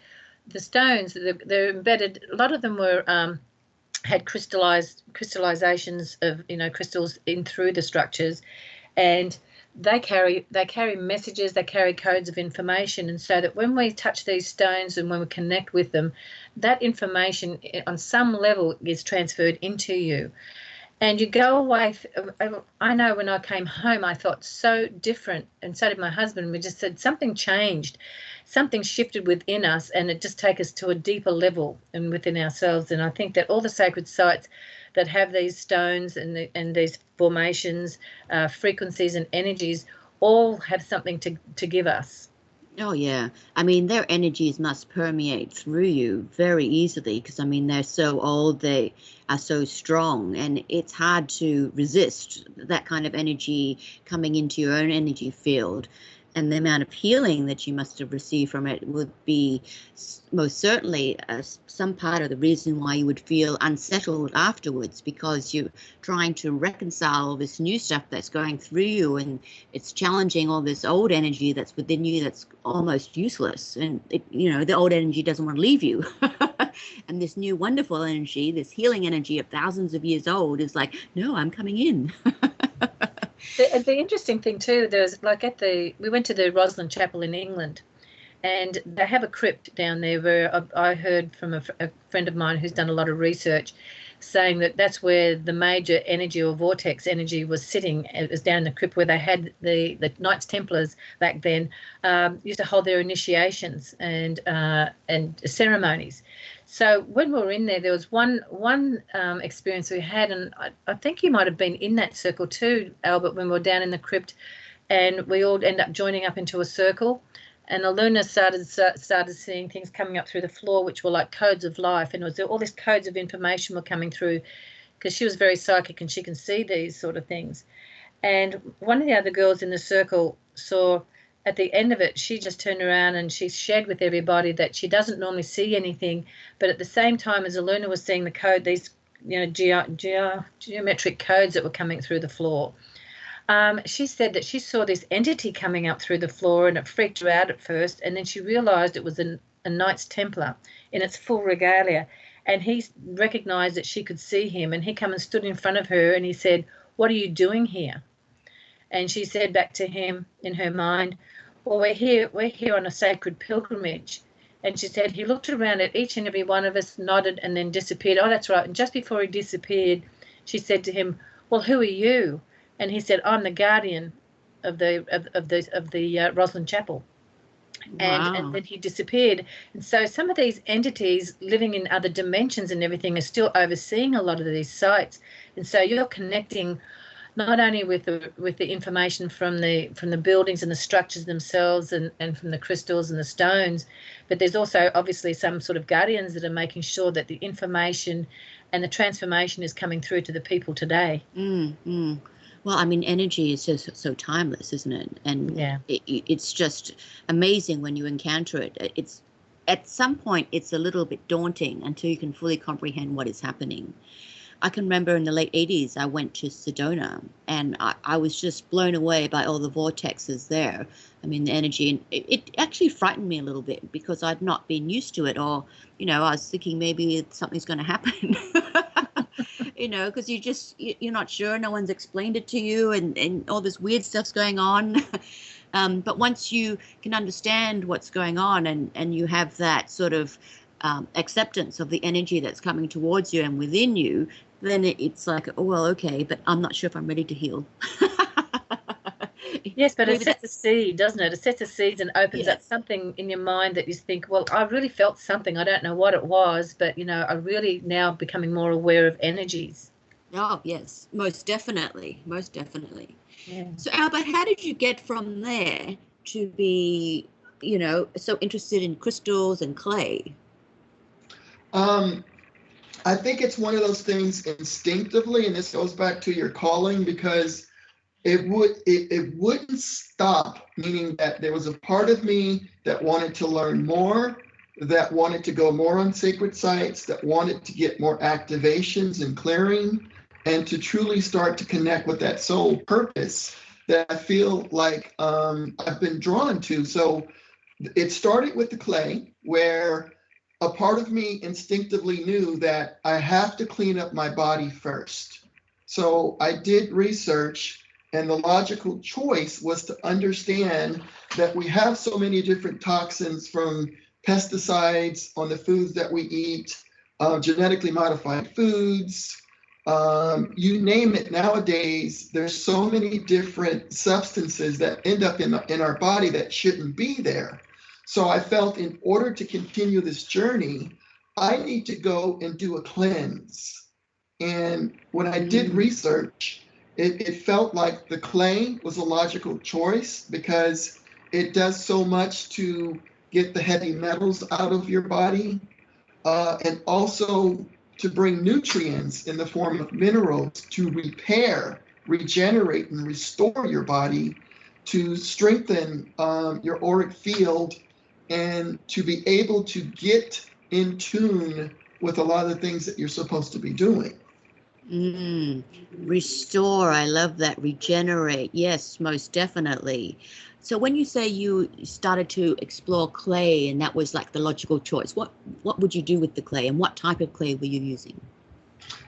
[SPEAKER 2] the stones, they're embedded, a lot of them were had crystallizations of crystals in through the structures, and they carry messages, they carry codes of information, and so that when we touch these stones and when we connect with them, that information on some level is transferred into you. And you go away, I know when I came home, I felt so different, and so did my husband. We just said something changed, something shifted within us, and it just takes us to a deeper level and within ourselves. And I think that all the sacred sites that have these stones and these formations, frequencies and energies, all have something to give us.
[SPEAKER 1] Oh, yeah. I mean, their energies must permeate through you very easily, because, I mean, they're so old, they are so strong, and it's hard to resist that kind of energy coming into your own energy field. And the amount of healing that you must have received from it would be most certainly some part of the reason why you would feel unsettled afterwards, because you're trying to reconcile all this new stuff that's going through you, and it's challenging all this old energy that's within you that's almost useless. And, the old energy doesn't want to leave you. And this new wonderful energy, this healing energy of thousands of years old is like, no, I'm coming in.
[SPEAKER 2] The interesting thing too, there's like we went to the Roslin Chapel in England, and they have a crypt down there where I heard from a friend of mine who's done a lot of research, saying that that's where the major energy or vortex energy was sitting. It was down in the crypt where they had the Knights Templars back then used to hold their initiations and ceremonies. So when we were in there was one experience we had, and I think you might have been in that circle too, Albert, when we were down in the crypt, and we all end up joining up into a circle. And Aluna started seeing things coming up through the floor, which were like codes of life. And it was all these codes of information were coming through, because she was very psychic and she can see these sort of things. And one of the other girls in the circle saw at the end of it, she just turned around and she shared with everybody that she doesn't normally see anything. But at the same time as Aluna was seeing the code, these geometric codes that were coming through the floor. She said that she saw this entity coming up through the floor, and it freaked her out at first, and then she realised it was a Knights Templar in its full regalia, and he recognised that she could see him, and he came and stood in front of her, and he said, "What are you doing here?" And she said back to him in her mind, "Well, we're here on a sacred pilgrimage." And she said he looked around at each and every one of us, nodded, and then disappeared. "Oh, that's right." And just before he disappeared, she said to him, "Well, who are you?" And he said, "I'm the guardian of the Roslin Chapel."
[SPEAKER 1] Wow.
[SPEAKER 2] And then he disappeared. And so some of these entities living in other dimensions and everything are still overseeing a lot of these sites. And so you're connecting not only with the information from the buildings and the structures themselves and from the crystals and the stones, but there's also obviously some sort of guardians that are making sure that the information and the transformation is coming through to the people today.
[SPEAKER 1] Well, I mean, energy is just so timeless, isn't it? And
[SPEAKER 2] yeah,
[SPEAKER 1] it's just amazing when you encounter it. It's at some point it's a little bit daunting until you can fully comprehend what is happening. I can remember in the late 80s, I went to Sedona, and I was just blown away by all the vortexes there. I mean, the energy, and it actually frightened me a little bit because I'd not been used to it, or, I was thinking maybe something's going to happen, because you're not sure. No one's explained it to you, and all this weird stuff's going on. But once you can understand what's going on and you have that sort of acceptance of the energy that's coming towards you and within you, then it's like, oh, well, okay, but I'm not sure if I'm ready to heal.
[SPEAKER 2] Yes, but it sets a seed, doesn't it? It sets a seed and opens up something in your mind that you think, well, I really felt something. I don't know what it was, but, I'm really now becoming more aware of energies.
[SPEAKER 1] Oh, yes, most definitely. Most definitely.
[SPEAKER 2] Yeah.
[SPEAKER 1] So, Albert, how did you get from there to be, so interested in crystals and clay?
[SPEAKER 3] I think it's one of those things instinctively, and this goes back to your calling, because it wouldn't stop, meaning that there was a part of me that wanted to learn more, that wanted to go more on sacred sites, that wanted to get more activations and clearing, and to truly start to connect with that soul purpose that I feel like I've been drawn to. So it started with the clay, where a part of me instinctively knew that I have to clean up my body first. So I did research, and the logical choice was to understand that we have so many different toxins from pesticides on the foods that we eat, genetically modified foods, you name it. Nowadays, there's so many different substances that end up in our body that shouldn't be there. So I felt in order to continue this journey, I need to go and do a cleanse. And when I did research, it felt like the clay was a logical choice because it does so much to get the heavy metals out of your body, and also to bring nutrients in the form of minerals to repair, regenerate, and restore your body, to strengthen your auric field, and to be able to get in tune with a lot of the things that you're supposed to be doing.
[SPEAKER 1] Restore, I love that. Regenerate, yes, most definitely. So when you say you started to explore clay and that was like the logical choice, what would you do with the clay and what type of clay were you using?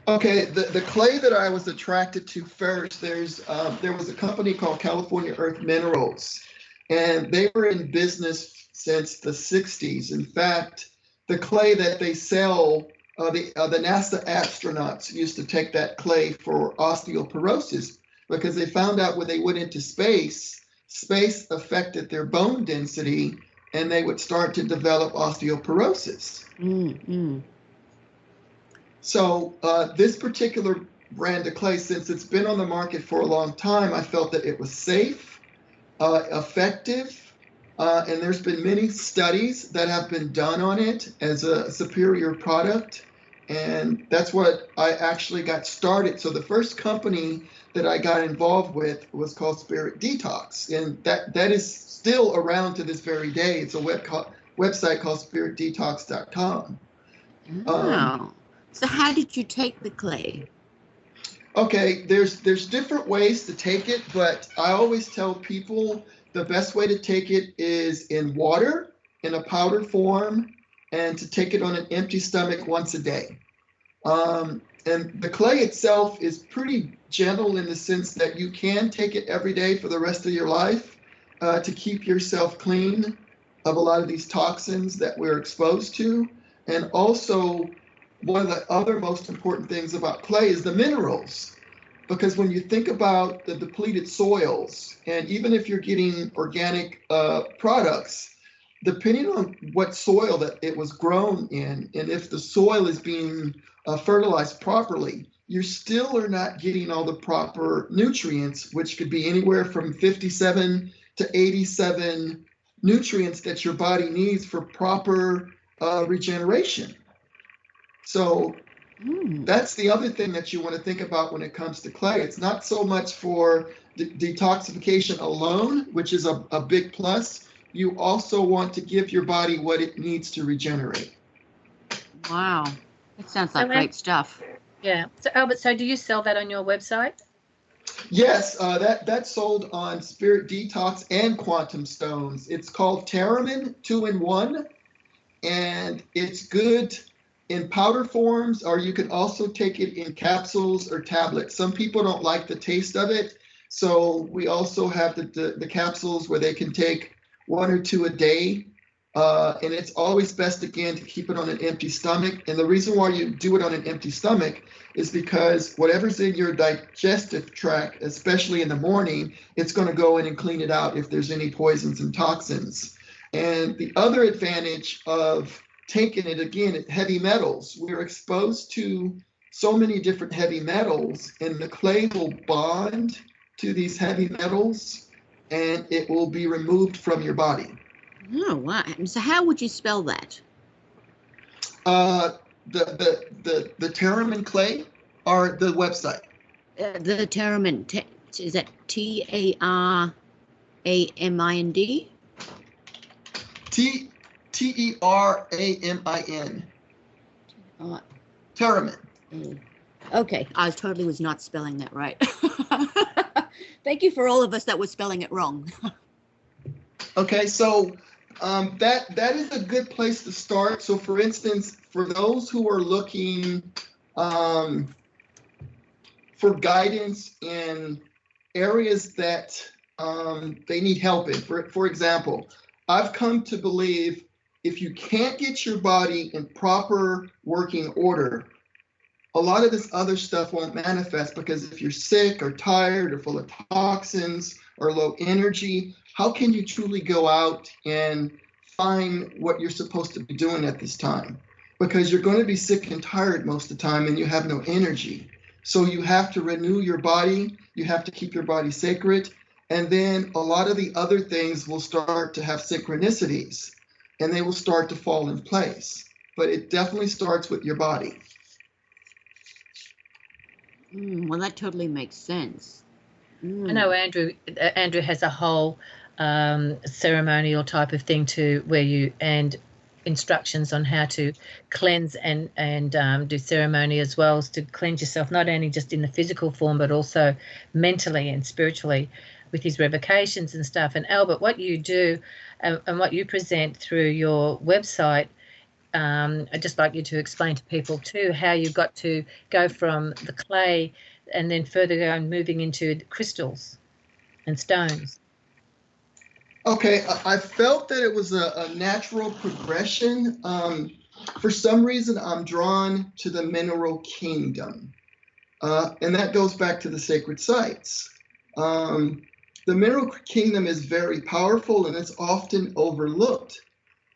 [SPEAKER 3] Okay, the clay that I was attracted to first, there was a company called California Earth Minerals, and they were in business since the 60s. In fact, the clay that they sell, the NASA astronauts used to take that clay for osteoporosis because they found out when they went into space affected their bone density and they would start to develop osteoporosis. So this particular brand of clay, since it's been on the market for a long time, I felt that it was safe, effective, and there's been many studies that have been done on it as a superior product. And that's what I actually got started. So the first company that I got involved with was called Spirit Detox. And that is still around to this very day. It's a website called spiritdetox.com.
[SPEAKER 1] Wow. So how did you take the clay?
[SPEAKER 3] Okay, there's different ways to take it, but I always tell people the best way to take it is in water, in a powder form, and to take it on an empty stomach once a day. And the clay itself is pretty gentle in the sense that you can take it every day for the rest of your life to keep yourself clean of a lot of these toxins that we're exposed to. And also, one of the other most important things about clay is the minerals. Because when you think about the depleted soils, and even if you're getting organic products, depending on what soil that it was grown in, and if the soil is being fertilized properly, you still are not getting all the proper nutrients, which could be anywhere from 57 to 87 nutrients that your body needs for proper regeneration. So that's the other thing that you want to think about when it comes to clay. It's not so much for detoxification alone, which is a big plus. You also want to give your body what it needs to regenerate.
[SPEAKER 1] Wow, that sounds like great stuff.
[SPEAKER 2] Yeah. So Albert, so do you sell that on your website?
[SPEAKER 3] Yes, that's sold on Spirit Detox and Quantum Stones. It's called Terramin 2-in-1, and it's good in powder forms, or you can also take it in capsules or tablets. Some people don't like the taste of it, so we also have the capsules where they can take 1 or 2 a day. And it's always best, again, to keep it on an empty stomach. And the reason why you do it on an empty stomach is because whatever's in your digestive tract, especially in the morning, it's going to go in and clean it out if there's any poisons and toxins. And the other advantage of taking it, again, heavy metals, we're exposed to so many different heavy metals, and the clay will bond to these heavy metals and it will be removed from your body.
[SPEAKER 1] Oh, wow. So how would you spell that?
[SPEAKER 3] The Terramin clay or the website?
[SPEAKER 1] The Terramin, is that T-A-R-A-M-I-N-D? T-E-R-A-M-I-N. Terramin. Okay, I totally was not spelling that right. Thank you for all of us that were spelling it wrong.
[SPEAKER 3] Okay, so that is a good place to start. So, for instance, for those who are looking for guidance in areas that they need help in, for example, I've come to believe if you can't get your body in proper working order, a lot of this other stuff won't manifest, because if you're sick or tired or full of toxins or low energy, how can you truly go out and find what you're supposed to be doing at this time? Because you're going to be sick and tired most of the time and you have no energy. So you have to renew your body. You have to keep your body sacred. And then a lot of the other things will start to have synchronicities and they will start to fall in place. But it definitely starts with your body.
[SPEAKER 1] Well, that totally makes sense.
[SPEAKER 2] I know Andrew has a whole ceremonial type of thing too, where you, and instructions on how to cleanse and do ceremony as well, as to cleanse yourself, not only just in the physical form, but also mentally and spiritually with his revocations and stuff. And Albert, what you do and what you present through your website, I'd just like you to explain to people too how you got to go from the clay and then further go and moving into crystals and stones.
[SPEAKER 3] Okay, I felt that it was a natural progression. For some reason, I'm drawn to the mineral kingdom, and that goes back to the sacred sites. The mineral kingdom is very powerful, and it's often overlooked.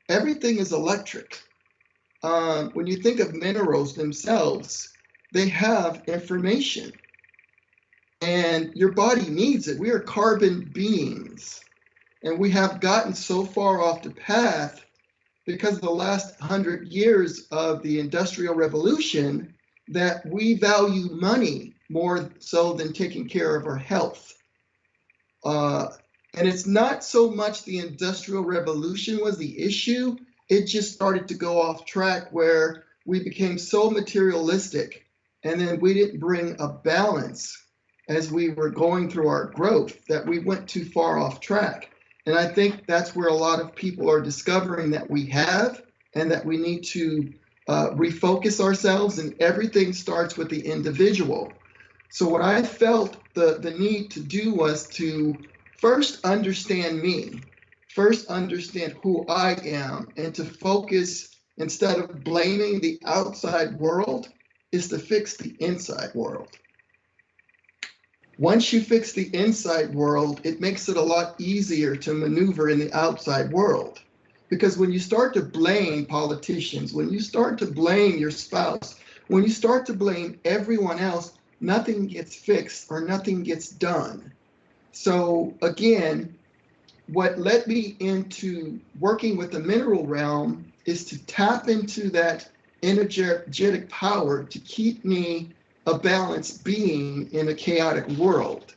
[SPEAKER 3] Everything is electric. When you think of minerals themselves, they have information, and your body needs it. We are carbon beings. And we have gotten so far off the path because of the last 100 years of the Industrial Revolution that we value money more so than taking care of our health. And it's not so much the Industrial Revolution was the issue. It just started to go off track where we became so materialistic, and then we didn't bring a balance as we were going through our growth, that we went too far off track. And I think that's where a lot of people are discovering that we have, and that we need to refocus ourselves, and everything starts with the individual. So what I felt the need to do was to first understand me, first understand who I am, and to focus, instead of blaming the outside world, is to fix the inside world. Once you fix the inside world, it makes it a lot easier to maneuver in the outside world. Because when you start to blame politicians, when you start to blame your spouse, when you start to blame everyone else, nothing gets fixed or nothing gets done. So again, what led me into working with the mineral realm is to tap into that energetic power to keep me a balanced being in a chaotic world.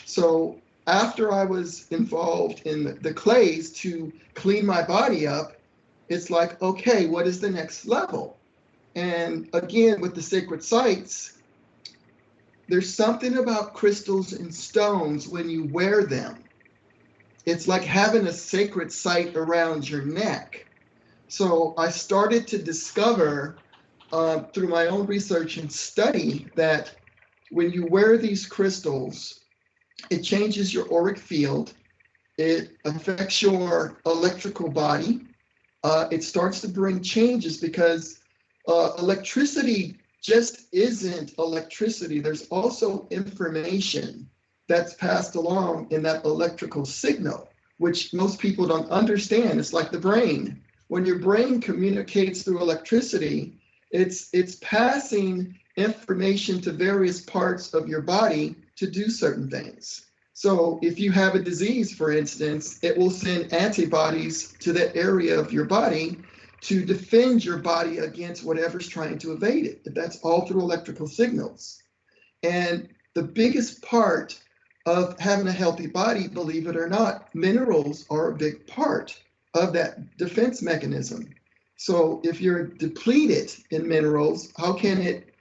[SPEAKER 3] So after I was involved in the clays to clean my body up, it's like, okay, what is the next level? And again, with the sacred sites, there's something about crystals and stones when you wear them. It's like having a sacred site around your neck. So I started to discover through my own research and study that when you wear these crystals, it changes your auric field, it affects your electrical body, it starts to bring changes because electricity just isn't electricity. There's also information that's passed along in that electrical signal, which most people don't understand. It's like the brain. When your brain communicates through electricity, it's passing information to various parts of your body to do certain things. So if you have a disease, for instance, it will send antibodies to that area of your body to defend your body against whatever's trying to evade it. That's all through electrical signals. And the biggest part of having a healthy body, believe it or not, minerals are a big part of that defense mechanism. So if you're depleted in minerals, how can it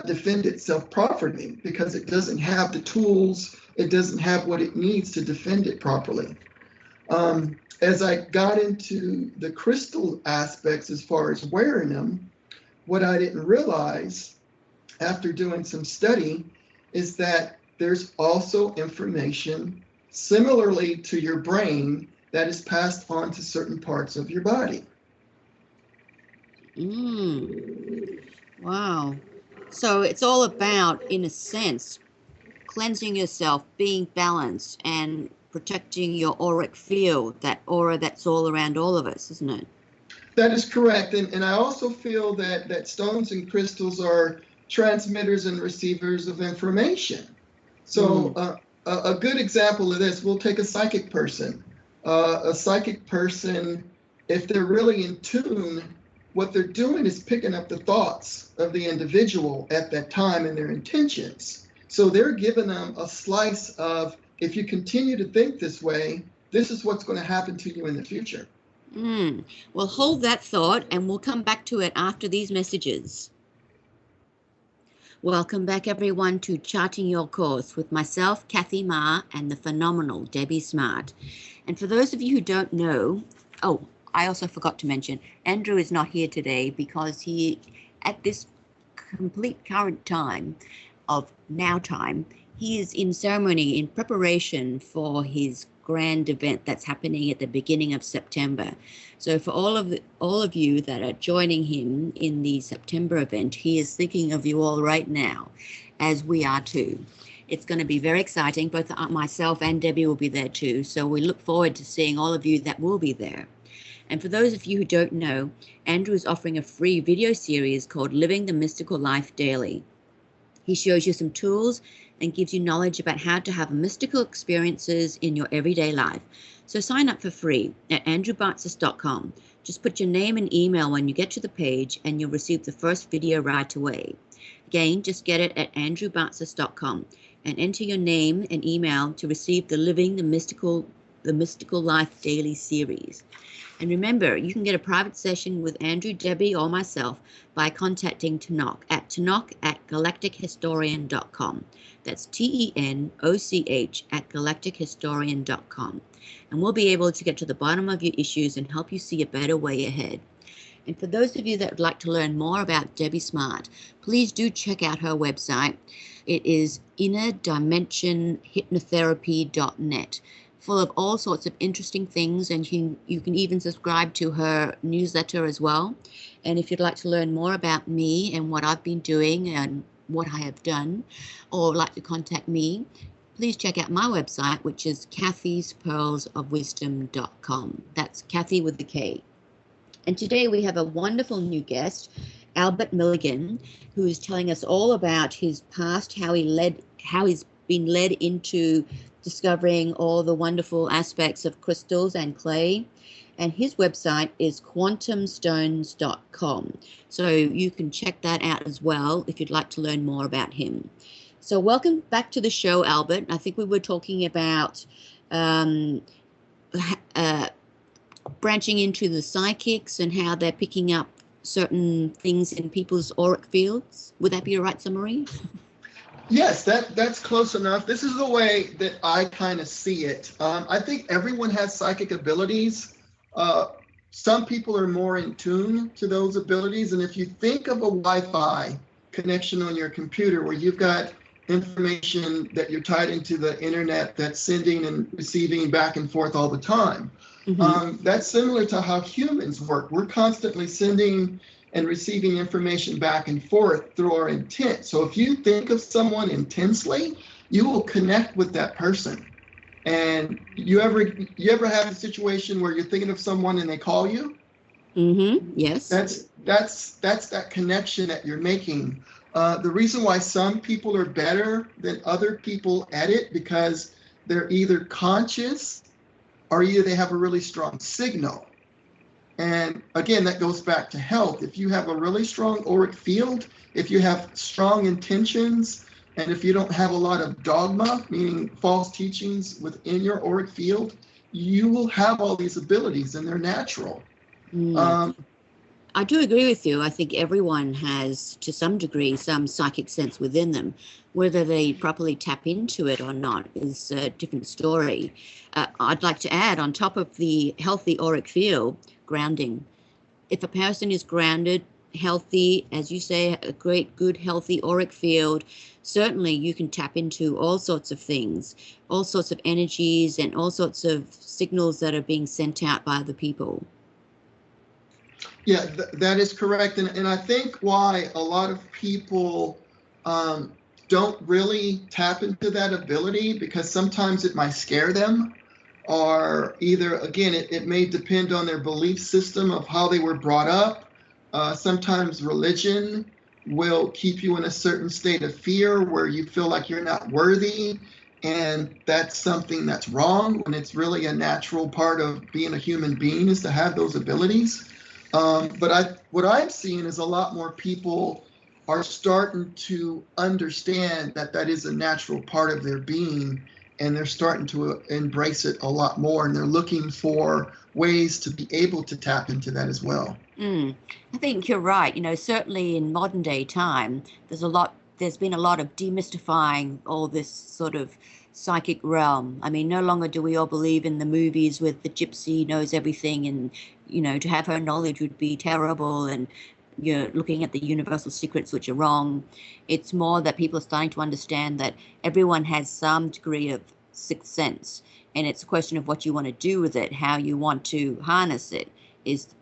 [SPEAKER 3] defend itself properly? Because it doesn't have the tools, it doesn't have what it needs to defend it properly. As I got into the crystal aspects as far as wearing them, what I didn't realize after doing some study is that there's also information similarly to your brain that is passed on to certain parts of your body.
[SPEAKER 1] Wow. So it's all about, in a sense, cleansing yourself, being balanced, and protecting your auric field, that aura that's all around all of us, isn't it?
[SPEAKER 3] That is correct. And I also feel that stones and crystals are transmitters and receivers of information. So a good example of this, we'll take a psychic person. A psychic person, if they're really in tune, what they're doing is picking up the thoughts of the individual at that time and their intentions. So they're giving them a slice of, if you continue to think this way, this is what's going to happen to you in the future.
[SPEAKER 1] Well, hold that thought and we'll come back to it after these messages. Welcome back, everyone, to Charting Your Course with myself, Kathy Ma, and the phenomenal Debbie Smartt. And for those of you who don't know, oh, I also forgot to mention, Andrew is not here today because he, at this complete current time of now time, he is in ceremony in preparation for his grand event that's happening at the beginning of September. So for all of you that are joining him in the September event, he is thinking of you all right now, as we are too. It's going to be very exciting. Both myself and Debbie will be there too. So we look forward to seeing all of you that will be there. And for those of you who don't know, Andrew is offering a free video series called Living the Mystical Life Daily. He shows you some tools and gives you knowledge about how to have mystical experiences in your everyday life. So sign up for free at andrewbartzis.com. Just put your name and email when you get to the page and you'll receive the first video right away. Again, just get it at andrewbartzis.com and enter your name and email to receive the Living the Mystical Life Daily series. And remember, you can get a private session with Andrew, Debbie, or myself by contacting Tanoch at galactichistorian.com. That's TENOCH at galactichistorian.com. And we'll be able to get to the bottom of your issues and help you see a better way ahead. And for those of you that would like to learn more about Debbie Smartt, please do check out her website. It is innerdimensionhypnotherapy.net. Full of all sorts of interesting things, and you can even subscribe to her newsletter as well. And if you'd like to learn more about me and what I've been doing and what I have done, or like to contact me, please check out my website, which is kathyspearlsofwisdom.com. That's Kathy with a K. And today we have a wonderful new guest, Albert Milligan, who is telling us all about his past, how he's been led into discovering all the wonderful aspects of crystals and clay. And his website is quantumstones.com. So you can check that out as well if you'd like to learn more about him. So welcome back to the show, Albert. I think we were talking about branching into the psychics and how they're picking up certain things in people's auric fields. Would that be a right summary?
[SPEAKER 3] Yes, that's close enough. This is the way that I kind of see it. I think everyone has psychic abilities. Some people are more in tune to those abilities. And if you think of a Wi-Fi connection on your computer where you've got information that you're tied into the internet that's sending and receiving back and forth all the time, that's similar to how humans work. We're constantly sending and receiving information back and forth through our intent. So if you think of someone intensely, you will connect with that person. And you ever have a situation where you're thinking of someone and they call you?
[SPEAKER 1] Yes.
[SPEAKER 3] That's that connection that you're making. The reason why some people are better than other people at it, because they're either conscious or either they have a really strong signal. And again, that goes back to health. If you have a really strong auric field, if you have strong intentions, and if you don't have a lot of dogma, meaning false teachings within your auric field, you will have all these abilities and they're natural.
[SPEAKER 1] I do agree with you. I think everyone has, to some degree, some psychic sense within them. Whether they properly tap into it or not is a different story. I'd like to add, on top of the healthy auric field, grounding. If a person is grounded, healthy, as you say, a great, good, healthy auric field, certainly you can tap into all sorts of things, all sorts of energies and all sorts of signals that are being sent out by the people.
[SPEAKER 3] Yeah, that is correct. And I think why a lot of people don't really tap into that ability, because sometimes it might scare them, or either, again, it may depend on their belief system of how they were brought up. Sometimes religion will keep you in a certain state of fear where you feel like you're not worthy, and that's something that's wrong when it's really a natural part of being a human being is to have those abilities. But what I'm seeing is a lot more people are starting to understand that that is a natural part of their being, and they're starting to embrace it a lot more, and they're looking for ways to be able to tap into that as well.
[SPEAKER 1] I think you're right. Certainly in modern day time, there's been a lot of demystifying all this sort of psychic realm. I mean, no longer do we all believe in the movies with the gypsy knows everything, and to have her knowledge would be terrible, and you're looking at the universal secrets which are wrong. It's more that people are starting to understand that everyone has some degree of sixth sense, and it's a question of what you want to do with it, how you want to harness it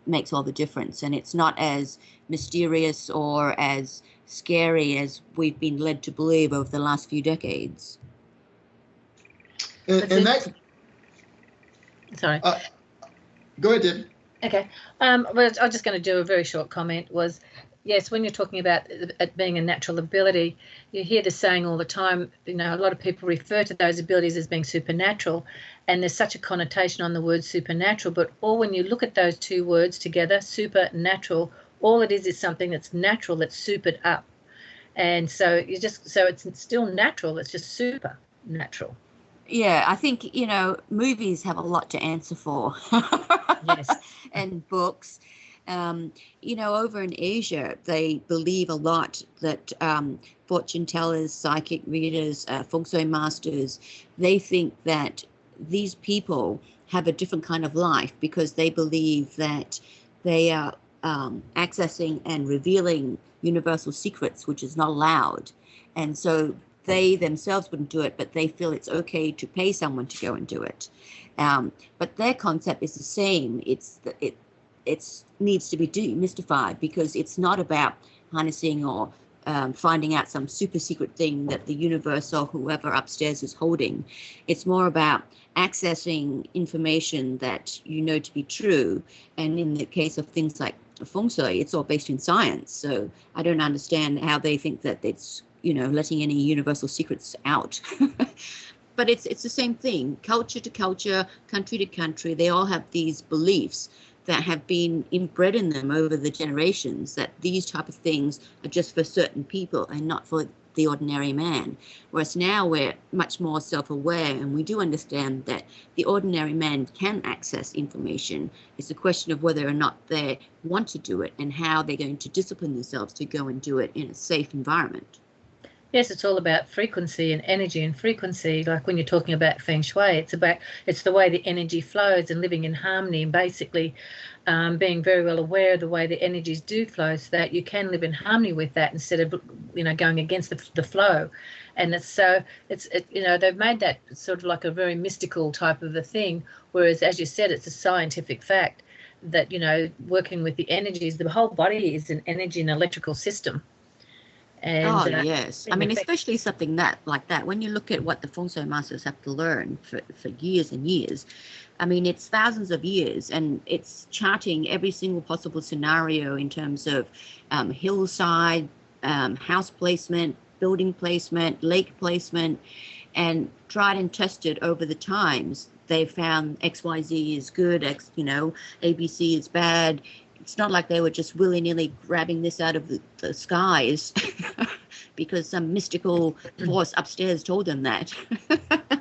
[SPEAKER 1] makes all the difference. And it's not as mysterious or as scary as we've been led to believe over the last few decades.
[SPEAKER 3] And that.
[SPEAKER 2] Sorry.
[SPEAKER 3] Go ahead, Deb.
[SPEAKER 2] Okay. Well, I was just going to do a very short comment. Was yes, when you're talking about it being a natural ability, you hear the saying all the time. A lot of people refer to those abilities as being supernatural, and there's such a connotation on the word supernatural. But when you look at those two words together, supernatural, all it is something that's natural, that's supered up, and so it's still natural. It's just supernatural.
[SPEAKER 1] Yeah, I think, movies have a lot to answer for.
[SPEAKER 2] Yes.
[SPEAKER 1] And books. Over in Asia, they believe a lot that fortune tellers, psychic readers, feng shui masters, they think that these people have a different kind of life because they believe that they are accessing and revealing universal secrets, which is not allowed. And so they themselves wouldn't do it, but they feel it's okay to pay someone to go and do it. But their concept is the same. It needs to be demystified because it's not about harnessing or finding out some super secret thing that the universe or whoever upstairs is holding. It's more about accessing information that to be true. And in the case of things like feng shui, it's all based in science. So I don't understand how they think that it's letting any universal secrets out. But it's the same thing. Culture to culture, country to country, they all have these beliefs that have been inbred in them over the generations, that these type of things are just for certain people and not for the ordinary man. Whereas now we're much more self-aware, and we do understand that the ordinary man can access information. It's a question of whether or not they want to do it and how they're going to discipline themselves to go and do it in a safe environment.
[SPEAKER 2] Yes, it's all about frequency and energy and frequency. Like when you're talking about feng shui, it's the way the energy flows and living in harmony, and basically being very well aware of the way the energies do flow, so that you can live in harmony with that instead of going against the flow. And they've made that sort of like a very mystical type of a thing, whereas as you said, it's a scientific fact that working with the energies, the whole body is an energy and electrical system. And,
[SPEAKER 1] yes. I mean, especially something like that. When you look at what the feng shui masters have to learn for years and years, I mean, it's thousands of years, and it's charting every single possible scenario in terms of hillside, house placement, building placement, lake placement, and tried and tested over the times. They found XYZ is good, ABC is bad. It's not like they were just willy-nilly grabbing this out of the skies because some mystical force upstairs told them that.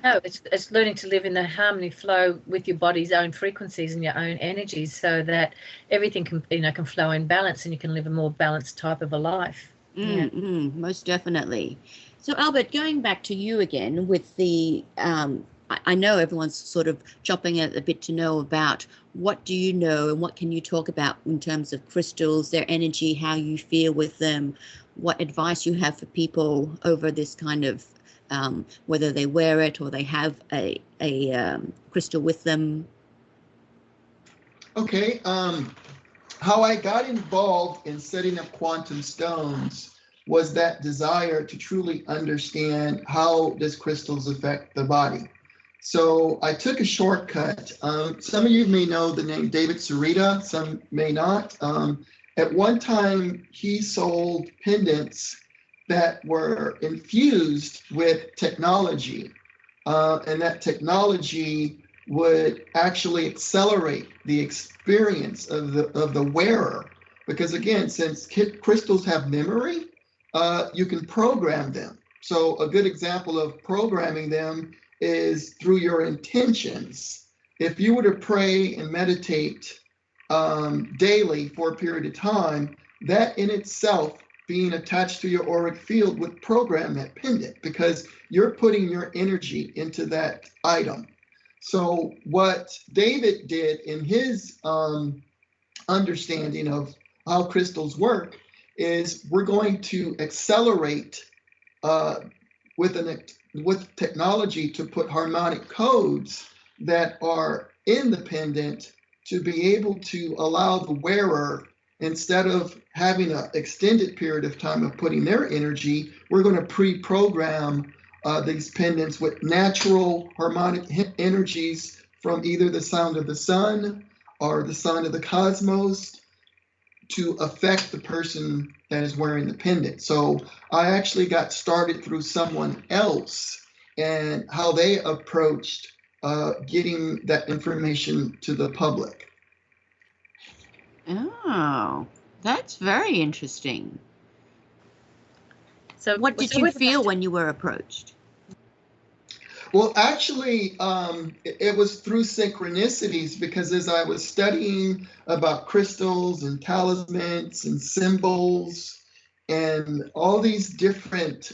[SPEAKER 2] No, it's learning to live in the harmony flow with your body's own frequencies and your own energies, so that everything can flow in balance, and you can live a more balanced type of a life.
[SPEAKER 1] Most definitely. So Albert, going back to you again with the I know everyone's sort of chopping at a bit to know about what do you know and what can you talk about in terms of crystals, their energy, how you feel with them, what advice you have for people over this kind of whether they wear it or they have a crystal with them.
[SPEAKER 3] Okay. How I got involved in setting up quantum stones was that desire to truly understand how does crystals affect the body. So I took a shortcut. Some of you may know the name David Sarita, some may not. At one time, he sold pendants that were infused with technology, and that technology would actually accelerate the experience of the wearer. Because again, since crystals have memory, you can program them. So a good example of programming them is through your intentions. if you were to pray and meditate daily for a period of time, that in itself, being attached to your auric field, would program that pendant, because you're putting your energy into that item. So what David did in his understanding of how crystals work is, we're going to accelerate with technology to put harmonic codes that are in the pendant to be able to allow the wearer, instead of having an extended period of time of putting their energy, we're going to pre-program these pendants with natural harmonic energies from either the sound of the sun or the sound of the cosmos to affect the person that is wearing the pendant. So I actually got started through someone else and how they approached getting that information to the public.
[SPEAKER 1] Oh, that's very interesting.
[SPEAKER 2] So
[SPEAKER 1] What did you feel when you were approached?
[SPEAKER 3] Well, actually, it was through synchronicities, because as I was studying about crystals and talismans and symbols and all these different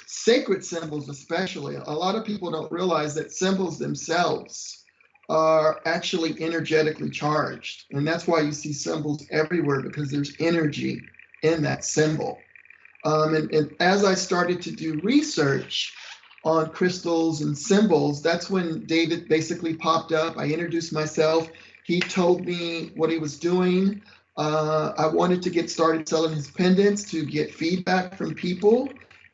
[SPEAKER 3] sacred symbols, especially, a lot of people don't realize that symbols themselves are actually energetically charged. And that's why you see symbols everywhere, because there's energy in that symbol. And as I started to do research on crystals and symbols, that's when David basically popped up. I introduced myself. He told me what he was doing. I wanted to get started selling his pendants to get feedback from people,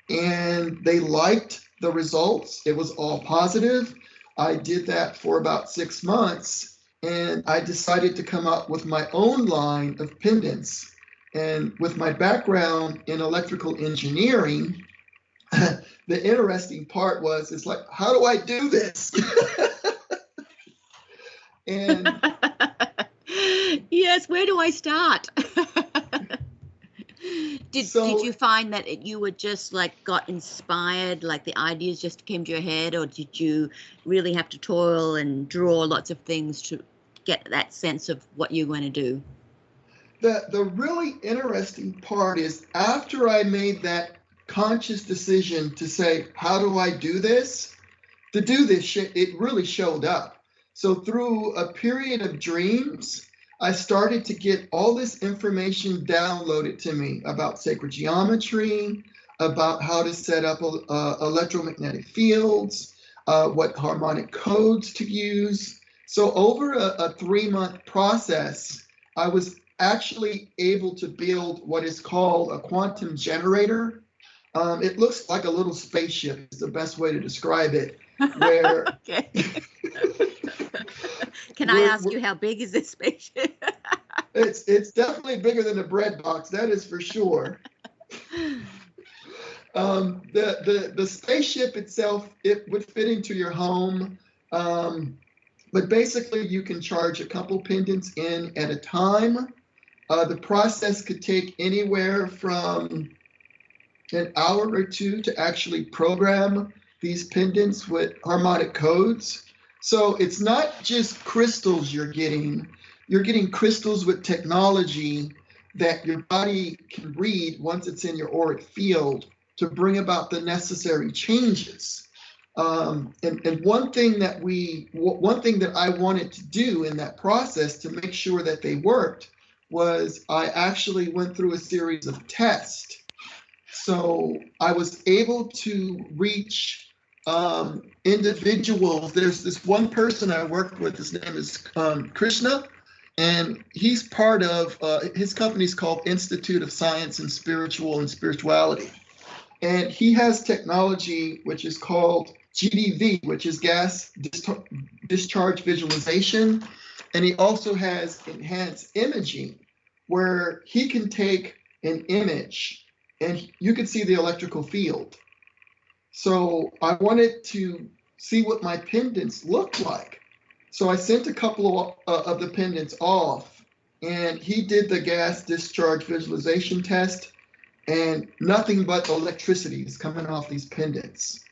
[SPEAKER 3] and they liked the results. It was all positive. I did that for about 6 months, and I decided to come up with my own line of pendants. And with my background in electrical engineering, the interesting part was, it's like, how do I do this? And
[SPEAKER 1] yes, where do I start? Did you find that you were just like got inspired, like the ideas just came to your head, or did you really have to toil and draw lots of things to get that sense of what you're going to do?
[SPEAKER 3] The really interesting part is, after I made that conscious decision to say, how do I do this? To do this shit, it really showed up. So through a period of dreams, I started to get all this information downloaded to me about sacred geometry, about how to set up electromagnetic fields, what harmonic codes to use. So over a 3-month process, I was actually able to build what is called a quantum generator. It looks like a little spaceship, is the best way to describe it. Where
[SPEAKER 1] okay. Can I ask you, how big is this spaceship?
[SPEAKER 3] It's definitely bigger than a bread box, that is for sure. The spaceship itself, it would fit into your home. But basically, you can charge a couple pendants in at a time. The process could take anywhere from an hour or 2 to actually program these pendants with harmonic codes. So it's not just crystals you're getting crystals with technology that your body can read once it's in your auric field to bring about the necessary changes. And one thing that I wanted to do in that process to make sure that they worked was, I actually went through a series of tests. So I was able to reach individuals. There's this one person I worked with, his name is Krishna, and he's part of, his company's called Institute of Science and Spirituality. And he has technology which is called GDV, which is gas discharge visualization. And he also has enhanced imaging, where he can take an image and you can see the electrical field. So I wanted to see what my pendants looked like. So I sent a couple of the pendants off, and he did the gas discharge visualization test, and nothing but electricity is coming off these pendants.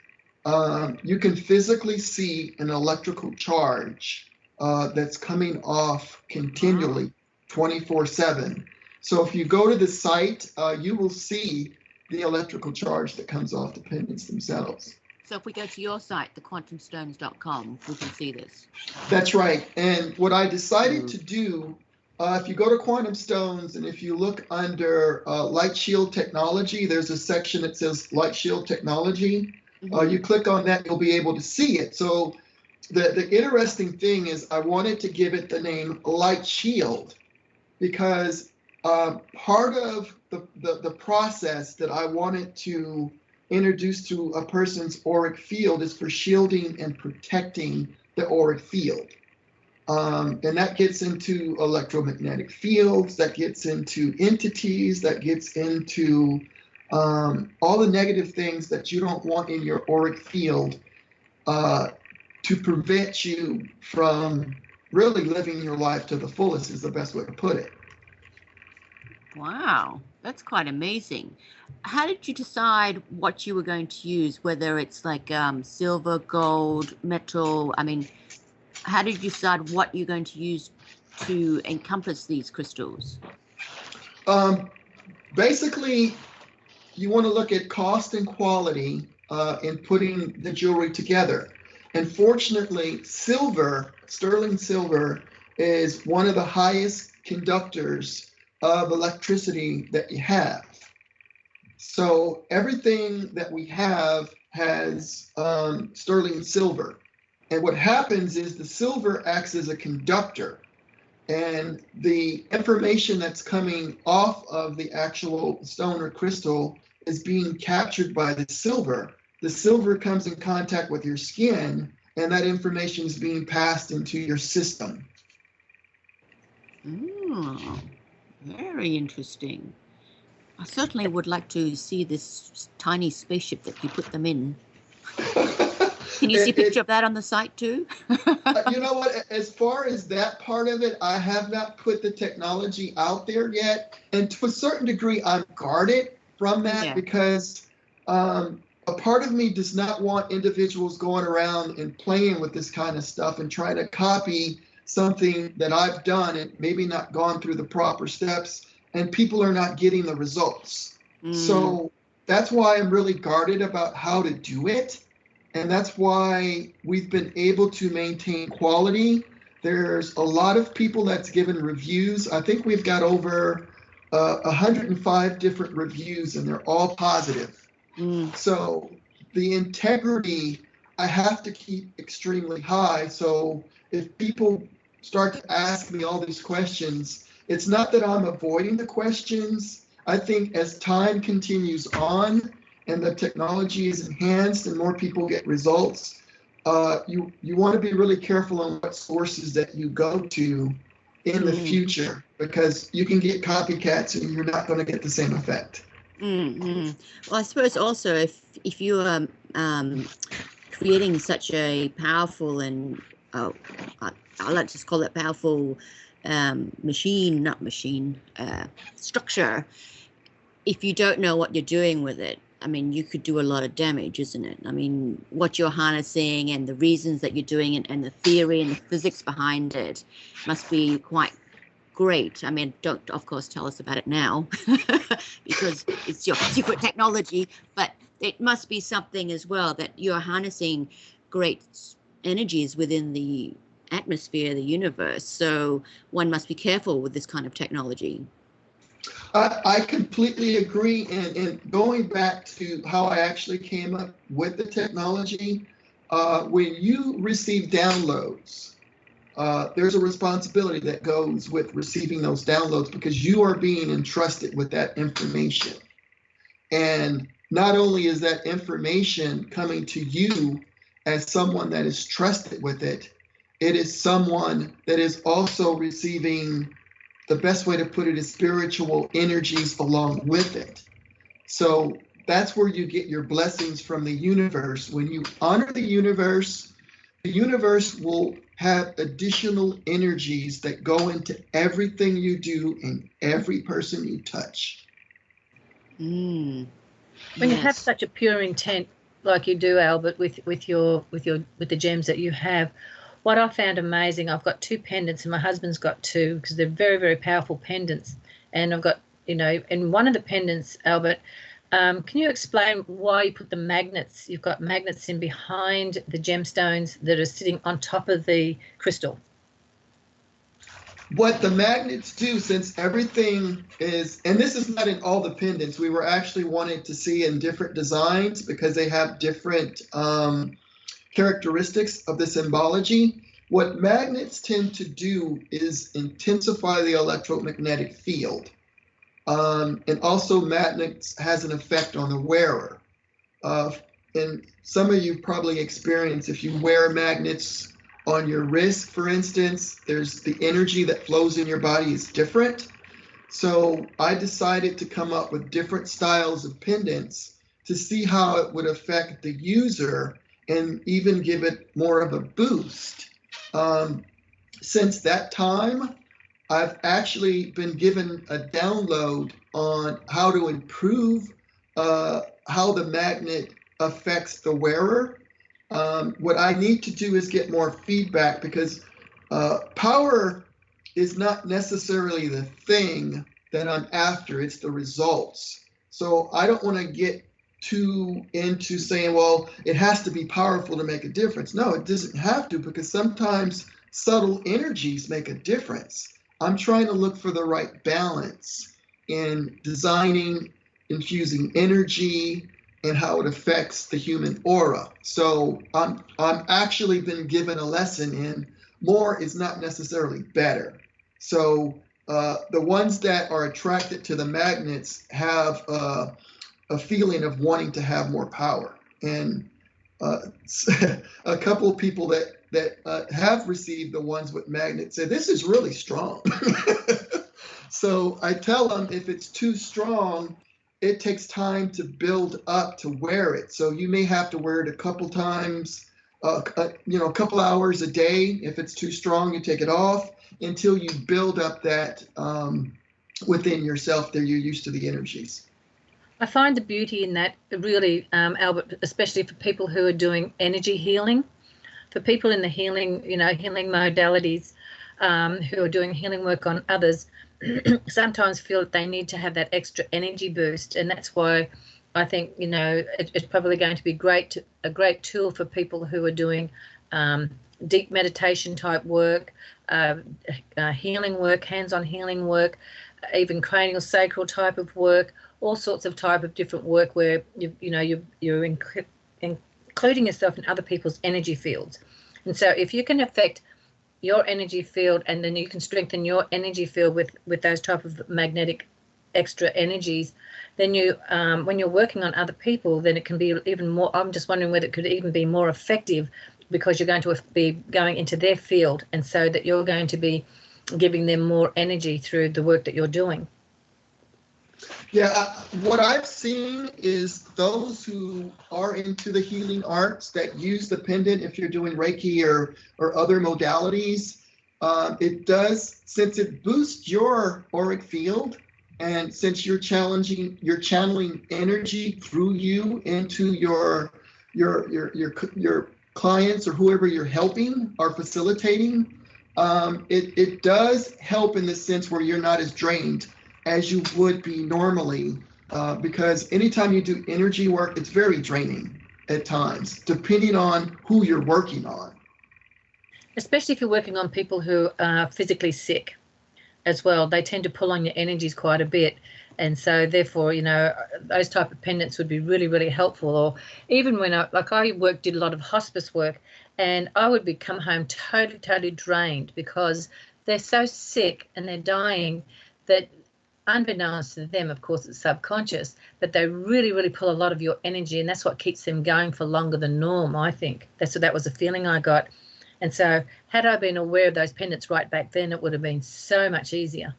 [SPEAKER 3] you can physically see an electrical charge that's coming off continually 24/7. So if you go to the site, you will see the electrical charge that comes off the pendants themselves.
[SPEAKER 1] So if we go to your site, thequantumstones.com, we can see this.
[SPEAKER 3] That's right. And what I decided to do, if you go to Quantum Stones and if you look under Light Shield Technology, there's a section that says Light Shield Technology. You click on that, you'll be able to see it. So the interesting thing is I wanted to give it the name Light Shield because part of the process that I wanted to introduce to a person's auric field is for shielding and protecting the auric field. And that gets into electromagnetic fields, that gets into entities, that gets into all the negative things that you don't want in your auric field to prevent you from really living your life to the fullest is the best way to put it.
[SPEAKER 1] Wow, that's quite amazing. How did you decide what you were going to use, whether it's like silver, gold, metal? I mean, how did you decide what you're going to use to encompass these crystals?
[SPEAKER 3] Basically, you want to look at cost and quality in putting the jewelry together. And fortunately, silver, sterling silver, is one of the highest conductors of electricity that you have. So everything that we have has sterling silver. And what happens is the silver acts as a conductor. And the information that's coming off of the actual stone or crystal is being captured by the silver. The silver comes in contact with your skin, and that information is being passed into your system.
[SPEAKER 1] Very interesting. I certainly would like to see this tiny spaceship that you put them in. Can you see a picture of that on the site too?
[SPEAKER 3] You know what? As far as that part of it, I have not put the technology out there yet. And to a certain degree, I'm guarded from that because a part of me does not want individuals going around and playing with this kind of stuff and trying to copy something that I've done and maybe not gone through the proper steps, and people are not getting the results. So that's why I'm really guarded about how to do it. And that's why we've been able to maintain quality. There's a lot of people that's given reviews. I think we've got over 105 different reviews, and they're all positive. So the integrity I have to keep extremely high. So if people start to ask me all these questions, it's not that I'm avoiding the questions. I think as time continues on and the technology is enhanced and more people get results, you want to be really careful on what sources that you go to in the future, because you can get copycats and you're not going to get the same effect.
[SPEAKER 1] Well, I suppose also if you are creating such a powerful and I like to call it powerful structure, if you don't know what you're doing with it, I mean, you could do a lot of damage, isn't it? I mean, what you're harnessing and the reasons that you're doing it and the theory and the physics behind it must be quite great. I mean, don't, of course, tell us about it now because it's your secret technology, but it must be something as well that you're harnessing great energies within the atmosphere, the universe. So one must be careful with this kind of technology.
[SPEAKER 3] I completely agree. And going back to how I actually came up with the technology, when you receive downloads, there's a responsibility that goes with receiving those downloads because you are being entrusted with that information. And not only is that information coming to you as someone that is trusted with it, it is someone that is also receiving, the best way to put it is spiritual energies along with it. So that's where you get your blessings from the universe. When you honor the universe will have additional energies that go into everything you do and every person you touch.
[SPEAKER 2] When you have such a pure intent like you do, Albert, with the gems that you have. What I found amazing, I've got 2 pendants, and my husband's got 2 because they're very, very powerful pendants. And I've got, in one of the pendants, Albert, can you explain why you put the magnets? You've got magnets in behind the gemstones that are sitting on top of the crystal.
[SPEAKER 3] What the magnets do, since everything is, and this is not in all the pendants, we were actually wanting to see in different designs because they have different characteristics of the symbology. What magnets tend to do is intensify the electromagnetic field. And also magnets has an effect on the wearer. And some of you probably experience, if you wear magnets on your wrist, for instance, there's the energy that flows in your body is different. So I decided to come up with different styles of pendants to see how it would affect the user and even give it more of a boost. Since that time, I've actually been given a download on how to improve how the magnet affects the wearer. What I need to do is get more feedback because power is not necessarily the thing that I'm after, it's the results. So I don't want to get too into saying, well, it has to be powerful to make a difference. No, it doesn't have to, because sometimes subtle energies make a difference. I'm trying to look for the right balance in designing, infusing energy, and how it affects the human aura. So I'm actually been given a lesson in more is not necessarily better. So the ones that are attracted to the magnets have a feeling of wanting to have more power. And a couple of people that have received the ones with magnets say, this is really strong. So I tell them if it's too strong, it takes time to build up to wear it. So you may have to wear it a couple times, a couple hours a day. If it's too strong, you take it off until you build up that within yourself that you're used to the energies.
[SPEAKER 2] I find the beauty in that really, Albert, especially for people who are doing energy healing, for people in the healing, healing modalities, who are doing healing work on others, sometimes feel that they need to have that extra energy boost. And that's why I think, it's probably going to be a great tool for people who are doing deep meditation type work, healing work, hands-on healing work, even cranial sacral type of work, all sorts of type of different work where you're including yourself in other people's energy fields. And so if you can affect your energy field, and then you can strengthen your energy field with those type of magnetic extra energies, then you when you're working on other people, then it can be even more. I'm just wondering whether it could even be more effective, because you're going to be going into their field, and so that you're going to be giving them more energy through the work that you're doing.
[SPEAKER 3] Yeah, what I've seen is those who are into the healing arts that use the pendant, if you're doing Reiki or other modalities, it does, since it boosts your auric field, and since you're channeling energy through you into your clients or whoever you're helping or facilitating, it does help in the sense where you're not as drained as you would be normally, because anytime you do energy work, it's very draining at times, depending on who you're working on.
[SPEAKER 2] Especially if you're working on people who are physically sick as well. They tend to pull on your energies quite a bit. And so therefore, those type of pendants would be really, really helpful. Or even when I did a lot of hospice work, and I would come home totally, totally drained, because they're so sick and they're dying that, unbeknownst to them, of course, it's subconscious, but they really, really pull a lot of your energy, and that's what keeps them going for longer than norm, I think. That was a feeling I got. And so had I been aware of those pendants right back then, it would have been so much easier.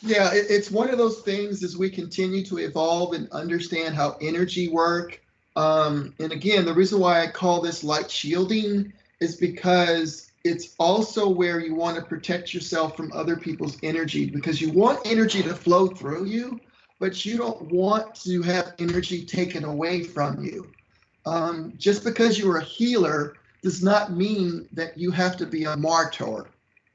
[SPEAKER 3] Yeah, it's one of those things as we continue to evolve and understand how energy work. And again, the reason why I call this light shielding is because it's also where you want to protect yourself from other people's energy, because you want energy to flow through you, but you don't want to have energy taken away from you. Just because you're a healer does not mean that you have to be a martyr.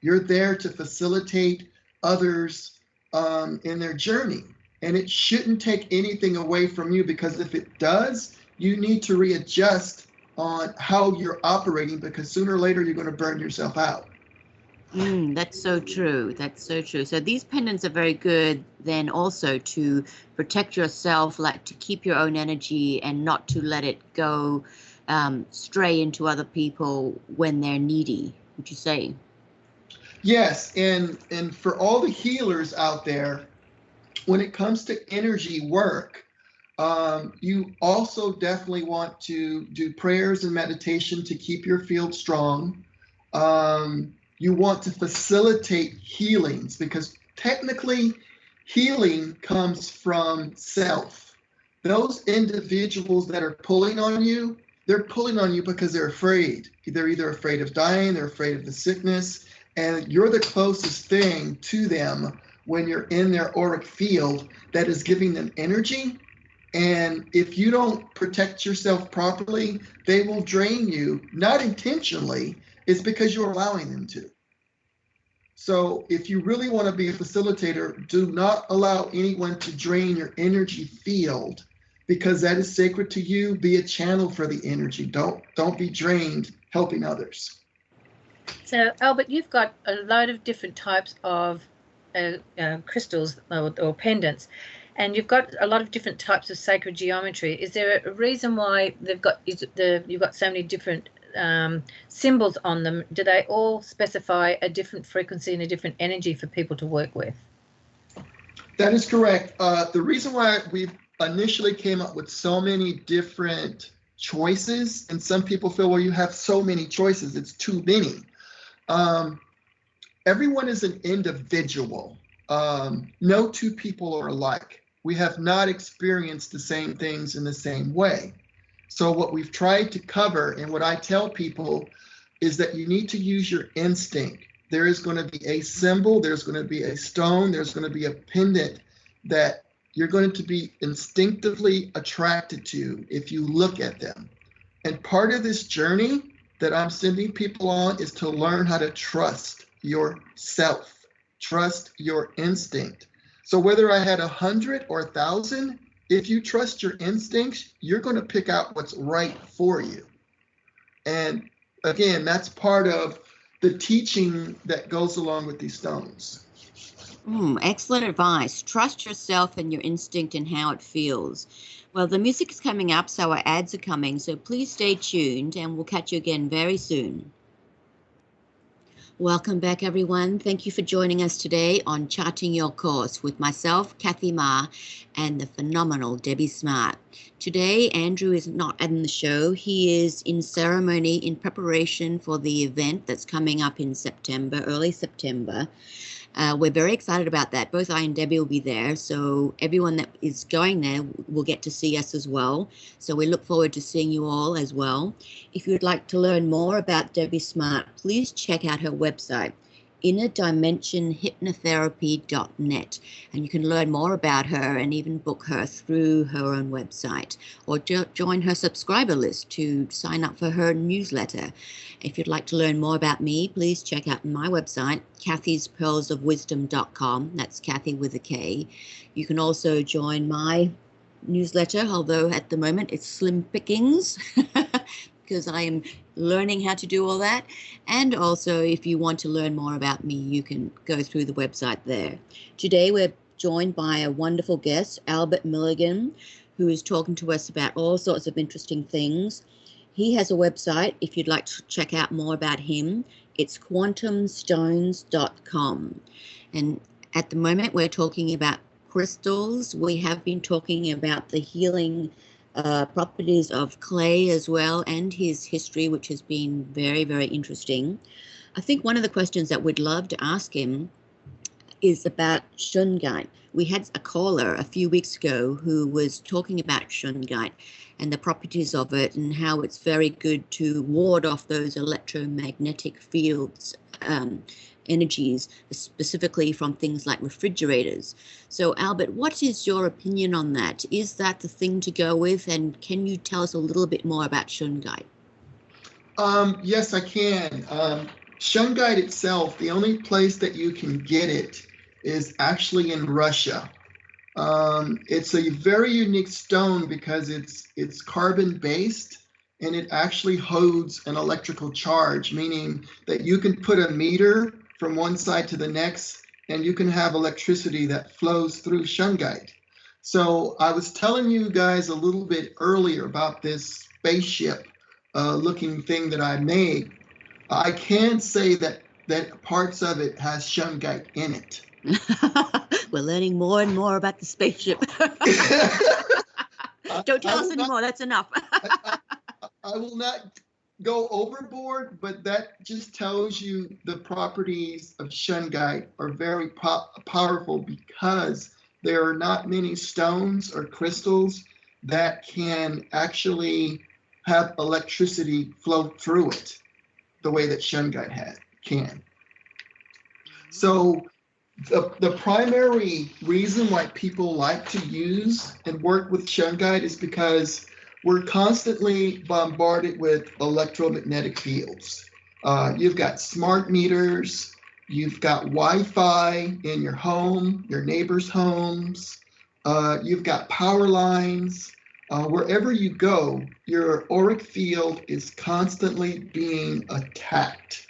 [SPEAKER 3] You're there to facilitate others in their journey. And it shouldn't take anything away from you, because if it does, you need to readjust on how you're operating, because sooner or later you're going to burn yourself out.
[SPEAKER 1] That's so true. That's so true. So these pendants are very good then also to protect yourself, like to keep your own energy and not to let it go stray into other people when they're needy, would you say?
[SPEAKER 3] Yes, and for all the healers out there, when it comes to energy work, you also definitely want to do prayers and meditation to keep your field strong. You want to facilitate healings, because technically healing comes from self. Those individuals that are pulling on you, they're pulling on you because they're afraid. They're either afraid of dying, they're afraid of the sickness, and you're the closest thing to them when you're in their auric field that is giving them energy. And if you don't protect yourself properly, they will drain you, not intentionally, it's because you're allowing them to. So if you really want to be a facilitator, do not allow anyone to drain your energy field, because that is sacred to you. Be a channel for the energy. Don't be drained helping others.
[SPEAKER 2] So, Albert, you've got a load of different types of crystals or pendants, and you've got a lot of different types of sacred geometry. Is there a reason why you've got so many different symbols on them? Do they all specify a different frequency and a different energy for people to work with?
[SPEAKER 3] That is correct. The reason why we initially came up with so many different choices, and some people feel, well, you have so many choices, it's too many. Everyone is an individual. No two people are alike. We have not experienced the same things in the same way. So what we've tried to cover, and what I tell people, is that you need to use your instinct. There is going to be a symbol, there's going to be a stone, there's going to be a pendant that you're going to be instinctively attracted to if you look at them. And part of this journey that I'm sending people on is to learn how to trust yourself, trust your instinct. So whether I had 100 or 1,000, if you trust your instincts, you're going to pick out what's right for you. And again, that's part of the teaching that goes along with these stones.
[SPEAKER 1] Excellent advice. Trust yourself and your instinct and how it feels. Well, the music is coming up, so our ads are coming, so please stay tuned and we'll catch you again very soon. Welcome back, everyone. Thank you for joining us today on Charting Your Course with myself, Kathy Ma, and the phenomenal Debbie Smartt. Today, Andrew is not in the show. He is in ceremony in preparation for the event that's coming up in September, early September. We're very excited about that. Both I and Debbie will be there, so everyone that is going there will get to see us as well. So we look forward to seeing you all as well. If you would like to learn more about Debbie Smartt, please check out her website, innerdimensionhypnotherapy.net, and you can learn more about her and even book her through her own website, or join her subscriber list to sign up for her newsletter. If you'd like to learn more about me, please check out my website, kathyspearlsofwisdom.com. That's Kathy with a K. You can also join my newsletter, although at the moment it's slim pickings because I am learning how to do all that. And also, if you want to learn more about me, you can go through the website there. Today, we're joined by a wonderful guest, Albert Milligan, who is talking to us about all sorts of interesting things. He has a website, if you'd like to check out more about him. It's quantumstones.com. And at the moment, we're talking about crystals. We have been talking about the healing properties of clay as well, and his history, which has been very, very interesting. I think one of the questions that we'd love to ask him is about shungite. We had a caller a few weeks ago who was talking about shungite and the properties of it and how it's very good to ward off those electromagnetic fields energies, specifically from things like refrigerators. So, Albert, what is your opinion on that? Is that the thing to go with? And can you tell us a little bit more about shungite?
[SPEAKER 3] Yes, I can. Shungite itself, the only place that you can get it is actually in Russia. It's a very unique stone because it's carbon based and it actually holds an electrical charge, meaning that you can put a meter from one side to the next and you can have electricity that flows through shungite. So I was telling you guys a little bit earlier about this spaceship looking thing that I made. I can say that parts of it has shungite in it.
[SPEAKER 1] We're learning more and more about the spaceship. Don't tell us anymore. That's enough.
[SPEAKER 3] I will not go overboard, but that just tells you the properties of shungite are very powerful because there are not many stones or crystals that can actually have electricity flow through it the way that shungite can. So the primary reason why people like to use and work with shungite is because we're constantly bombarded with electromagnetic fields. You've got smart meters, you've got Wi-Fi in your home, your neighbors' homes, you've got power lines. Wherever you go, your auric field is constantly being attacked.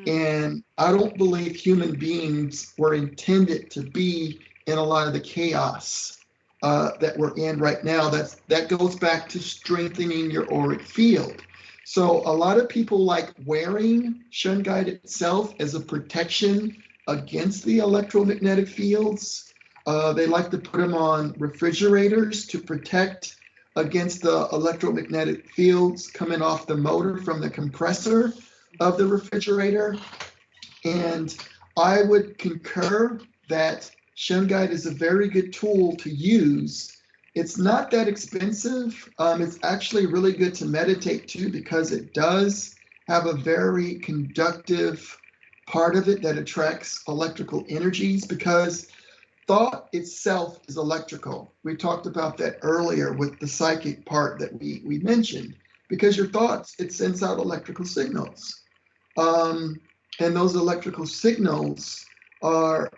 [SPEAKER 3] And I don't believe human beings were intended to be in a lot of the chaos that we're in right now. That goes back to strengthening your auric field. So a lot of people like wearing shungite itself as a protection against the electromagnetic fields. They like to put them on refrigerators to protect against the electromagnetic fields coming off the motor from the compressor of the refrigerator. And I would concur that shungite is a very good tool to use. It's not that expensive. It's actually really good to meditate too because it does have a very conductive part of it that attracts electrical energies because thought itself is electrical. We talked about that earlier with the psychic part that we mentioned because your thoughts, it sends out electrical signals. And those electrical signals are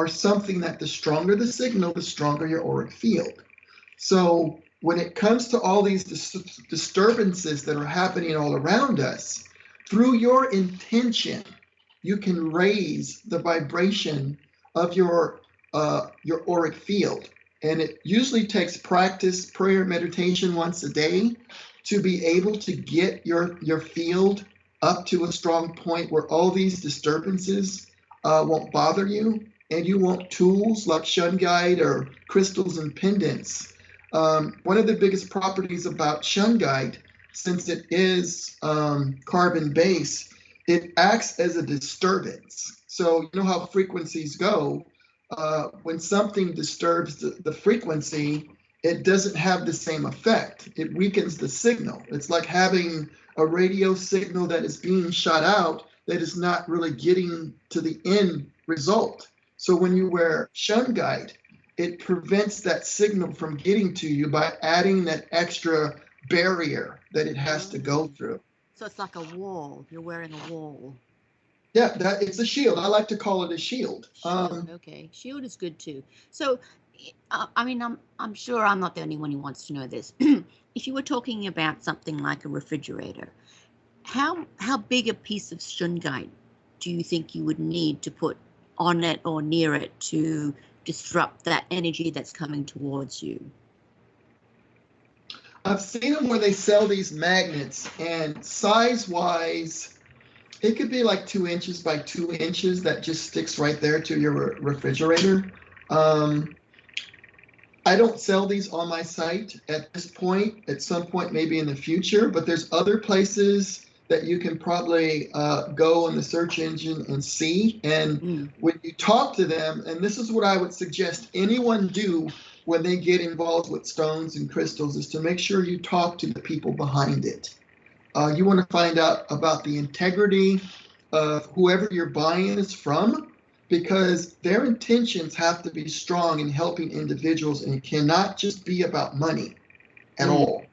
[SPEAKER 3] something that the stronger the signal, the stronger your auric field. So when it comes to all these disturbances that are happening all around us, through your intention, you can raise the vibration of your auric field. And it usually takes practice, prayer, meditation once a day to be able to get your field up to a strong point where all these disturbances won't bother you, and you want tools like shungite or crystals and pendants. One of the biggest properties about shungite, since it is carbon-based, it acts as a disturbance. So you know how frequencies go. When something disturbs the frequency, it doesn't have the same effect. It weakens the signal. It's like having a radio signal that is being shot out that is not really getting to the end result. So when you wear shungite, it prevents that signal from getting to you by adding that extra barrier that it has to go through.
[SPEAKER 1] So it's like a wall. You're wearing a wall.
[SPEAKER 3] Yeah, it's a shield. I like to call it a shield.
[SPEAKER 1] Okay, shield is good too. So, I mean, I'm sure I'm not the only one who wants to know this. If you were talking about something like a refrigerator, how big a piece of shungite do you think you would need to put on it or near it to disrupt that energy that's coming towards you?
[SPEAKER 3] I've seen them where they sell these magnets, and size-wise, it could be like 2 inches by 2 inches that just sticks right there to your refrigerator. I don't sell these on my site at this point, at some point maybe in the future, but there's other places that you can probably go in the search engine and see. And when you talk to them, and this is what I would suggest anyone do when they get involved with stones and crystals, is to make sure you talk to the people behind it. You want to find out about the integrity of whoever you're buying this from, because their intentions have to be strong in helping individuals, and it cannot just be about money at all.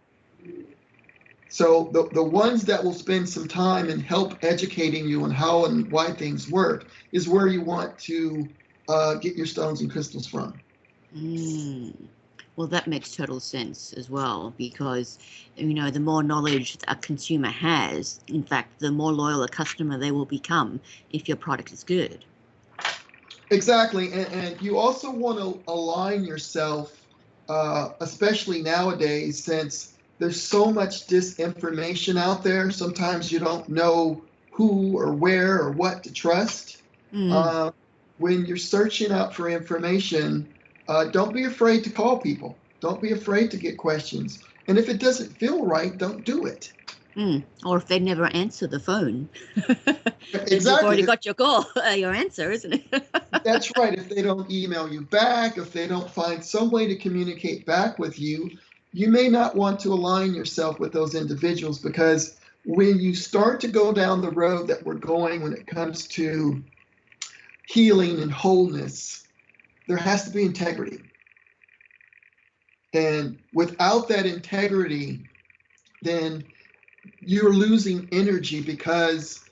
[SPEAKER 3] So the ones that will spend some time and help educating you on how and why things work is where you want to get your stones and crystals from.
[SPEAKER 1] Well, that makes total sense as well, because, you know, the more knowledge a consumer has, in fact, the more loyal a customer they will become if your product is good.
[SPEAKER 3] Exactly. And you also want to align yourself, especially nowadays, since there's so much disinformation out there. Sometimes you don't know who or where or what to trust. When you're searching out for information, don't be afraid to call people. Don't be afraid to get questions. And if it doesn't feel right, don't do it.
[SPEAKER 1] Or if they never answer the phone.
[SPEAKER 3] Exactly.
[SPEAKER 1] You've already got your call, your answer, isn't it?
[SPEAKER 3] That's right. If they don't email you back, if they don't find some way to communicate back with you, you may not want to align yourself with those individuals, because when you start to go down the road that we're going when it comes to healing and wholeness, there has to be integrity. And without that integrity, then you're losing energy, because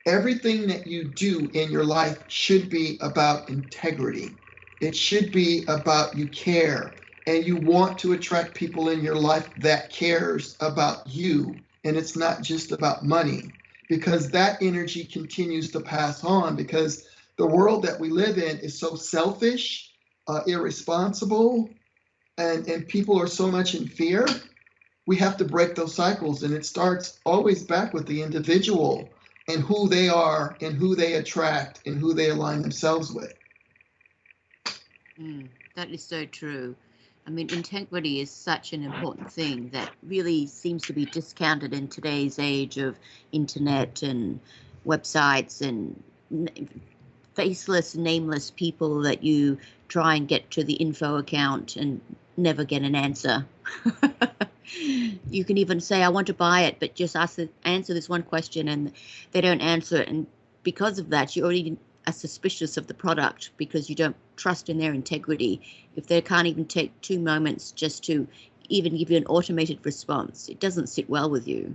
[SPEAKER 3] everything that you do in your life should be about integrity. It should be about you care, and you want to attract people in your life that cares about you, and it's not just about money, because that energy continues to pass on, because the world that we live in is so selfish, irresponsible, and people are so much in fear. We have to break those cycles, and it starts always back with the individual and who they are and who they attract and who they align themselves with.
[SPEAKER 1] That is so true. I mean, integrity is such an important thing that really seems to be discounted in today's age of internet and websites and faceless, nameless people that you try and get to the info account and never get an answer. You can even say, I want to buy it, but just answer this one question, and they don't answer it. And because of that, you already are suspicious of the product, because you don't trust in their integrity. If they can't even take 2 moments just to even give you an automated response, it doesn't sit well with you.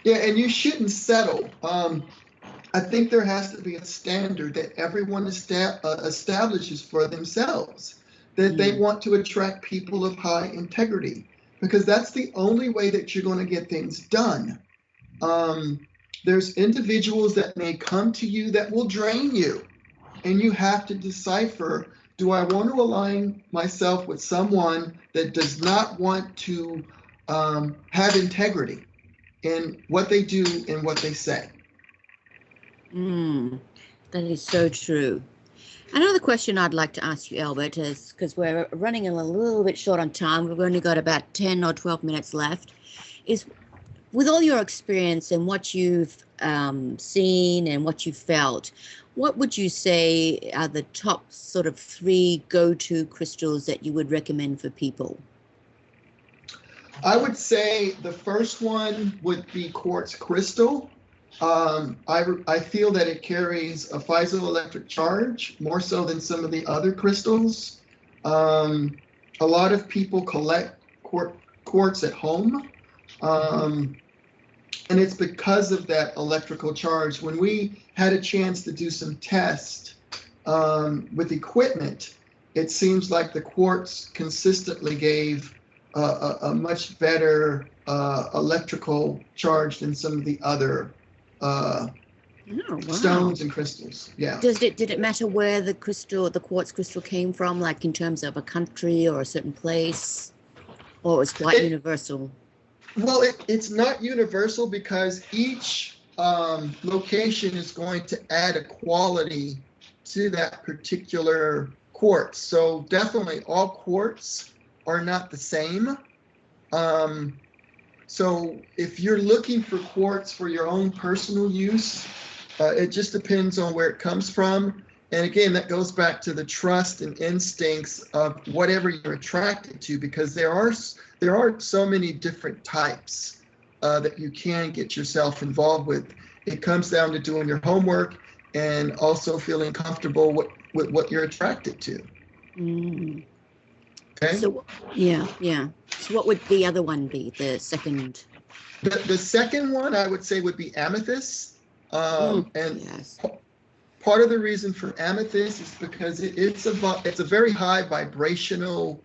[SPEAKER 3] Yeah, and you shouldn't settle. I think there has to be a standard that everyone establishes for themselves, that they want to attract people of high integrity, because that's the only way that you're going to get things done. There's individuals that may come to you that will drain you, and you have to decipher, do I want to align myself with someone that does not want to have integrity in what they do and what they say?
[SPEAKER 1] That is so true. Another question I'd like to ask you, Albert, is, because we're running a little bit short on time, we've only got about 10 or 12 minutes left, is with all your experience and what you've seen and what you've felt, what would you say are the top sort of 3 go-to crystals that you would recommend for people?
[SPEAKER 3] I would say the first one would be quartz crystal. I feel that it carries a piezoelectric charge more so than some of the other crystals. A lot of people collect quartz at home, and it's because of that electrical charge. When we had a chance to do some tests with equipment, it seems like the quartz consistently gave a much better electrical charge than some of the other stones and crystals. Yeah.
[SPEAKER 1] Did it matter where the quartz crystal came from, like in terms of a country or a certain place, or it was quite universal?
[SPEAKER 3] Well, it's not universal, because each location is going to add a quality to that particular quartz. So definitely all quartz are not the same. So if you're looking for quartz for your own personal use, it just depends on where it comes from. And again, that goes back to the trust and instincts of whatever you're attracted to, because there are so many different types that you can get yourself involved with. it comes down to doing your homework and also feeling comfortable with what you're attracted to. Okay.
[SPEAKER 1] So yeah. So what would the other one be? The second.
[SPEAKER 3] The second one I would say would be amethyst. And
[SPEAKER 1] yes.
[SPEAKER 3] Part of the reason for amethyst is because it's a very high vibrational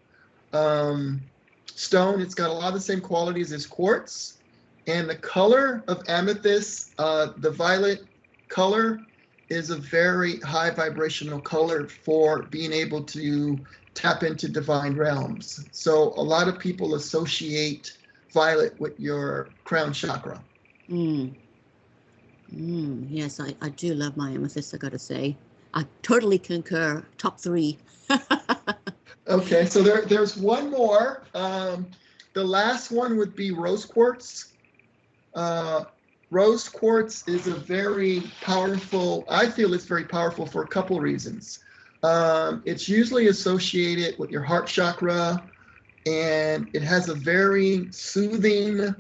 [SPEAKER 3] stone. It's got a lot of the same qualities as quartz, and the color of amethyst, the violet color, is a very high vibrational color for being able to tap into divine realms. So a lot of people associate violet with your crown chakra.
[SPEAKER 1] Yes, I do love my amethyst, I gotta say. I totally concur. Top 3.
[SPEAKER 3] Okay, so there's one more. The last one would be rose quartz. Rose quartz is a very powerful, I feel it's very powerful for a couple reasons. It's usually associated with your heart chakra, and it has a very soothing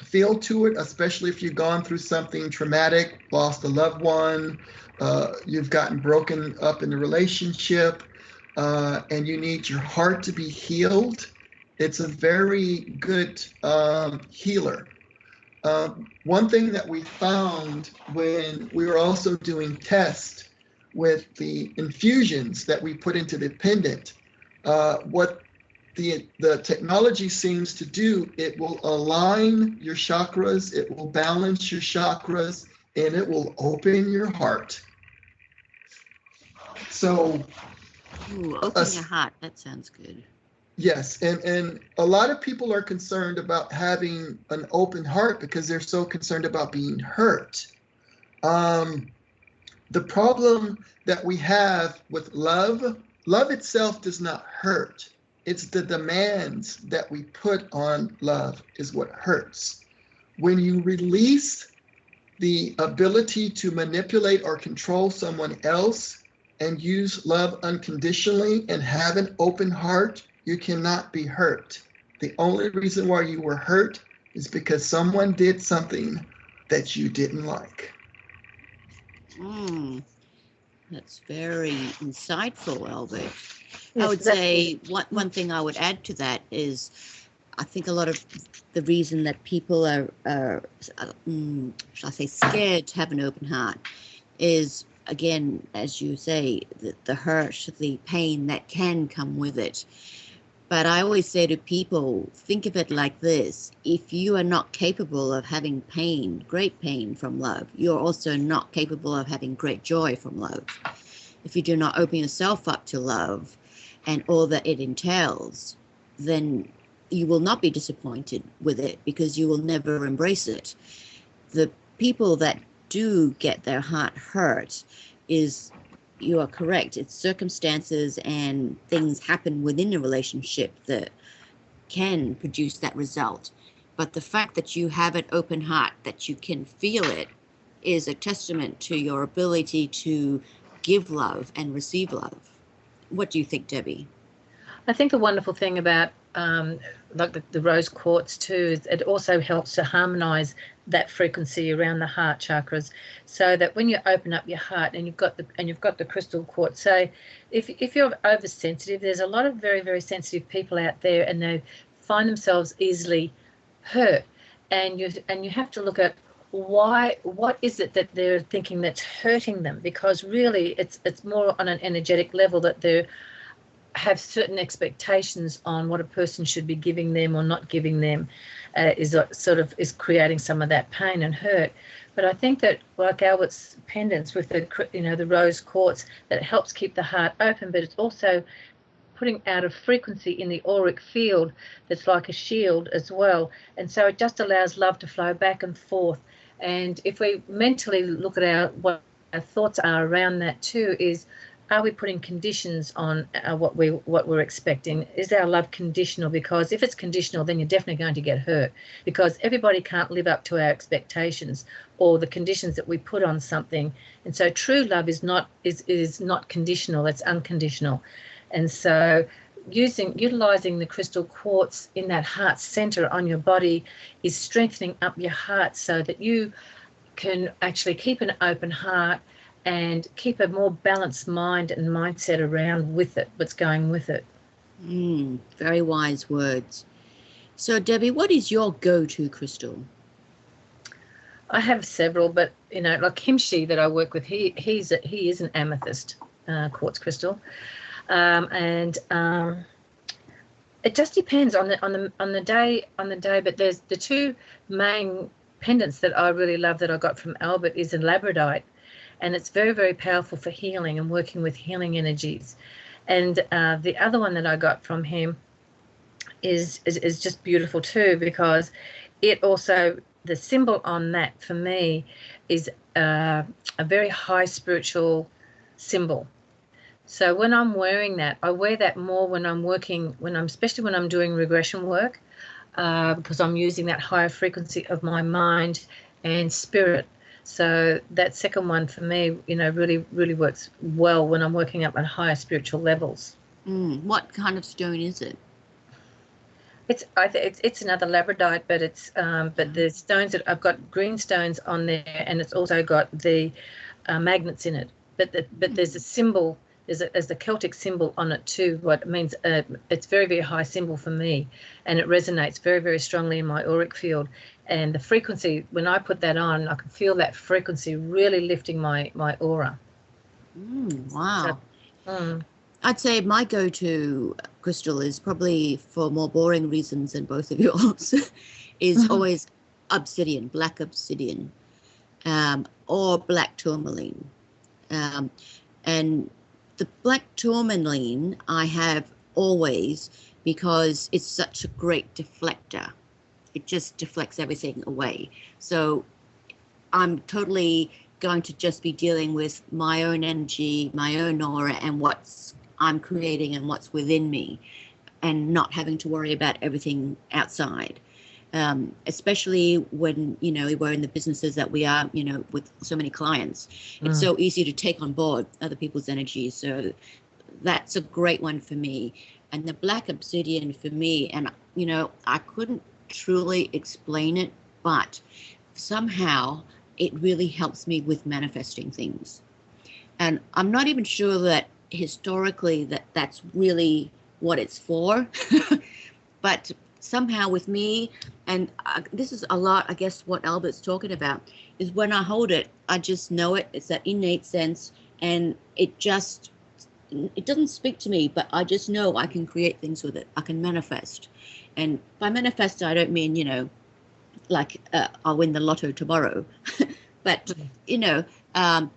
[SPEAKER 3] feel to it, especially if you've gone through something traumatic, lost a loved one, you've gotten broken up in a relationship, and you need your heart to be healed. It's a very good healer. One thing that we found when we were also doing tests with the infusions that we put into the pendant, what the technology seems to do, it will align your chakras, it will balance your chakras, and it will open your heart. So,
[SPEAKER 1] open your heart, that sounds good.
[SPEAKER 3] Yes, and a lot of people are concerned about having an open heart because they're so concerned about being hurt. The problem that we have with love itself does not hurt. It's the demands that we put on love is what hurts. When you release the ability to manipulate or control someone else and use love unconditionally and have an open heart, you cannot be hurt. The only reason why you were hurt is because someone did something that you didn't like.
[SPEAKER 1] That's very insightful, Albert.
[SPEAKER 2] Yes,
[SPEAKER 1] I would say one thing I would add to that is I think a lot of the reason that people are shall I say, scared to have an open heart is, again, as you say, the hurt, the pain that can come with it. But I always say to people, think of it like this. If you are not capable of having pain, great pain from love, you're also not capable of having great joy from love. If you do not open yourself up to love and all that it entails, then you will not be disappointed with it because you will never embrace it. The people that do get their heart hurt is, you are correct, it's circumstances and things happen within a relationship that can produce that result. But the fact that you have an open heart, that you can feel it, is a testament to your ability to give love and receive love. What do you think, Debbie?
[SPEAKER 2] I think the wonderful thing about like the rose quartz too is it also helps to harmonize that frequency around the heart chakras, so that when you open up your heart and you've got the crystal quartz. So if you're oversensitive, there's a lot of very, very sensitive people out there, and they find themselves easily hurt, and you have to look at what is it that they're thinking that's hurting them, because really it's more on an energetic level that they have certain expectations on what a person should be giving them or not giving them, is creating some of that pain and hurt. But I think that, like Albert's pendants with the rose quartz, that helps keep the heart open, but it's also putting out a frequency in the auric field that's like a shield as well. And so it just allows love to flow back and forth. And if we mentally look at what our thoughts are around that too, is, are we putting conditions on what we're expecting? Is our love conditional? Because if it's conditional, then you're definitely going to get hurt, because everybody can't live up to our expectations or the conditions that we put on something. And so true love is not conditional, it's unconditional. And so utilizing the crystal quartz in that heart center on your body is strengthening up your heart so that you can actually keep an open heart and keep a more balanced mind and mindset around with it, what's going with it.
[SPEAKER 1] Very wise words. So, Debbie, what is your go-to crystal?
[SPEAKER 2] I have several, but like Kimchi that I work with, he is an amethyst quartz crystal, and it just depends on the day. But there's the two main pendants that I really love that I got from Albert is a labradorite, and it's very, very powerful for healing and working with healing energies. And the other one that I got from him is just beautiful too, because it also, the symbol on that for me is a very high spiritual symbol. So when I'm wearing that, I wear that more when I'm working, especially when I'm doing regression work, because I'm using that higher frequency of my mind and spirit. So that second one for me, really, really works well when I'm working up on higher spiritual levels.
[SPEAKER 1] What kind of stone is it?
[SPEAKER 2] It's another labradorite, but but the stones that I've got green stones on there, and it's also got the magnets in it. But there's a symbol, there's a Celtic symbol on it too. What it means, it's very, very high symbol for me, and it resonates very, very strongly in my auric field. And the frequency, when I put that on, I can feel that frequency really lifting my aura.
[SPEAKER 1] Wow.
[SPEAKER 2] So,
[SPEAKER 1] I'd say my go-to crystal is probably for more boring reasons than both of yours, is always obsidian, black obsidian, or black tourmaline. And the black tourmaline I have always because it's such a great deflector. It just deflects everything away. So I'm totally going to just be dealing with my own energy, my own aura, and what's I'm creating and what's within me, and not having to worry about everything outside. Especially when, we're in the businesses that we are, with so many clients. It's so easy to take on board other people's energies. So that's a great one for me. And the black obsidian for me, and, I couldn't truly explain it, but somehow it really helps me with manifesting things. And I'm not even sure that historically that's really what it's for, but somehow with me, and this is a lot, I guess, what Albert's talking about, is when I hold it, I just know it. It's that innate sense, and it doesn't speak to me, but I just know I can create things with it. I can manifest. And by manifest, I don't mean, like I'll win the lotto tomorrow, but,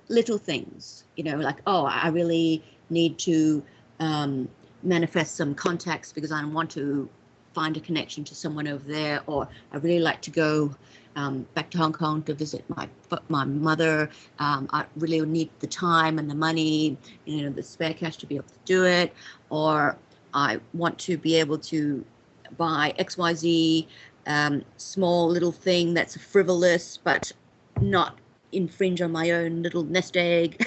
[SPEAKER 1] little things, like, oh, I really need to manifest some contacts because I want to find a connection to someone over there, or I really like to go back to Hong Kong to visit my mother. I really need the time and the money, the spare cash to be able to do it, or I want to be able to buy XYZ small little thing that's frivolous but not infringe on my own little nest egg.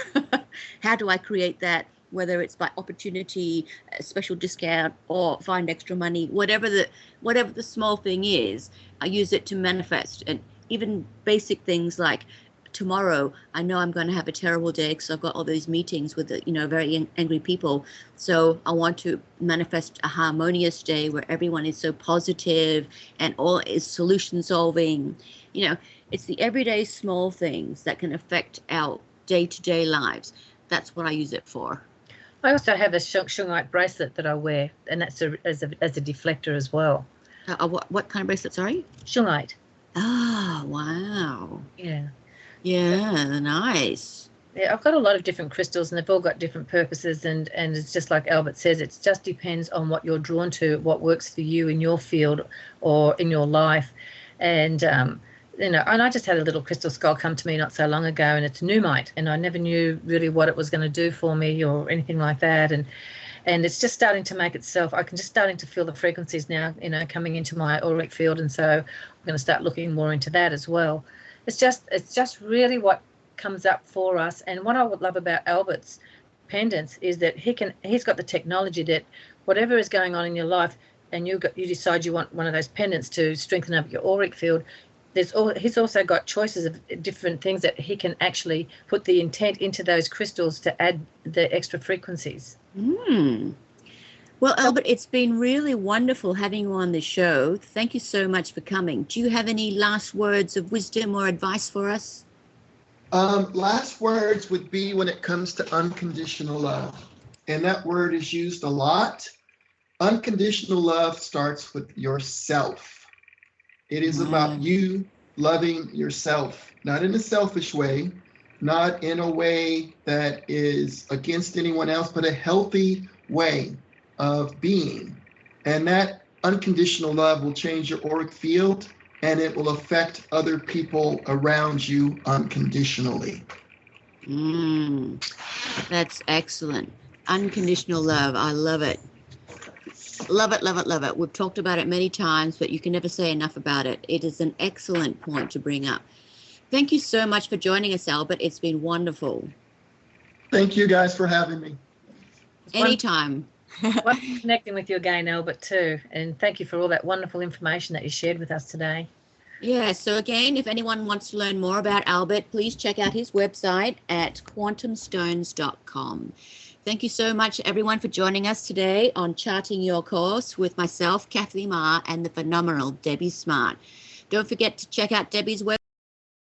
[SPEAKER 1] How do I create that? Whether it's by opportunity, a special discount, or find extra money, whatever the small thing is, I use it to manifest. And even basic things like tomorrow, I know I'm going to have a terrible day because I've got all those meetings with very angry people. So I want to manifest a harmonious day where everyone is so positive and all is solution solving. It's the everyday small things that can affect our day-to-day lives. That's what I use it for.
[SPEAKER 2] I also have a shungite bracelet that I wear, and that's as a deflector as well.
[SPEAKER 1] What kind of bracelet, sorry?
[SPEAKER 2] Shungite.
[SPEAKER 1] Oh, wow.
[SPEAKER 2] Yeah.
[SPEAKER 1] Yeah, nice.
[SPEAKER 2] Yeah, I've got a lot of different crystals, and they've all got different purposes, and it's just like Albert says, it just depends on what you're drawn to, what works for you in your field or in your life. And and I just had a little crystal skull come to me not so long ago, and it's Numite, and I never knew really what it was going to do for me or anything like that. And it's just starting to make itself. I can just starting to feel the frequencies now, coming into my auric field, and so I'm going to start looking more into that as well. It's just really what comes up for us. And what I would love about Albert's pendants is that he's got the technology that whatever is going on in your life, and you decide you want one of those pendants to strengthen up your auric field, he's also got choices of different things that he can actually put the intent into those crystals to add the extra frequencies.
[SPEAKER 1] Well, Albert, it's been really wonderful having you on the show. Thank you so much for coming. Do you have any last words of wisdom or advice for us?
[SPEAKER 3] Last words would be when it comes to unconditional love. And that word is used a lot. Unconditional love starts with yourself. It is about you loving yourself, not in a selfish way, not in a way that is against anyone else, but a healthy way of being. And that unconditional love will change your auric field, and it will affect other people around you unconditionally.
[SPEAKER 1] That's excellent. Unconditional love. I love it. Love it, love it, love it. We've talked about it many times, but you can never say enough about it. It is an excellent point to bring up. Thank you so much for joining us, Albert. It's been wonderful.
[SPEAKER 3] Thank you guys for having me.
[SPEAKER 1] Anytime.
[SPEAKER 2] Wonderful connecting with you again, Albert, too. And thank you for all that wonderful information that you shared with us today.
[SPEAKER 1] Yeah, so again, if anyone wants to learn more about Albert, please check out his website at quantumstones.com. Thank you so much, everyone, for joining us today on Charting Your Course with myself, Kathy Ma, and the phenomenal Debbie Smartt. Don't forget to check out Debbie's website.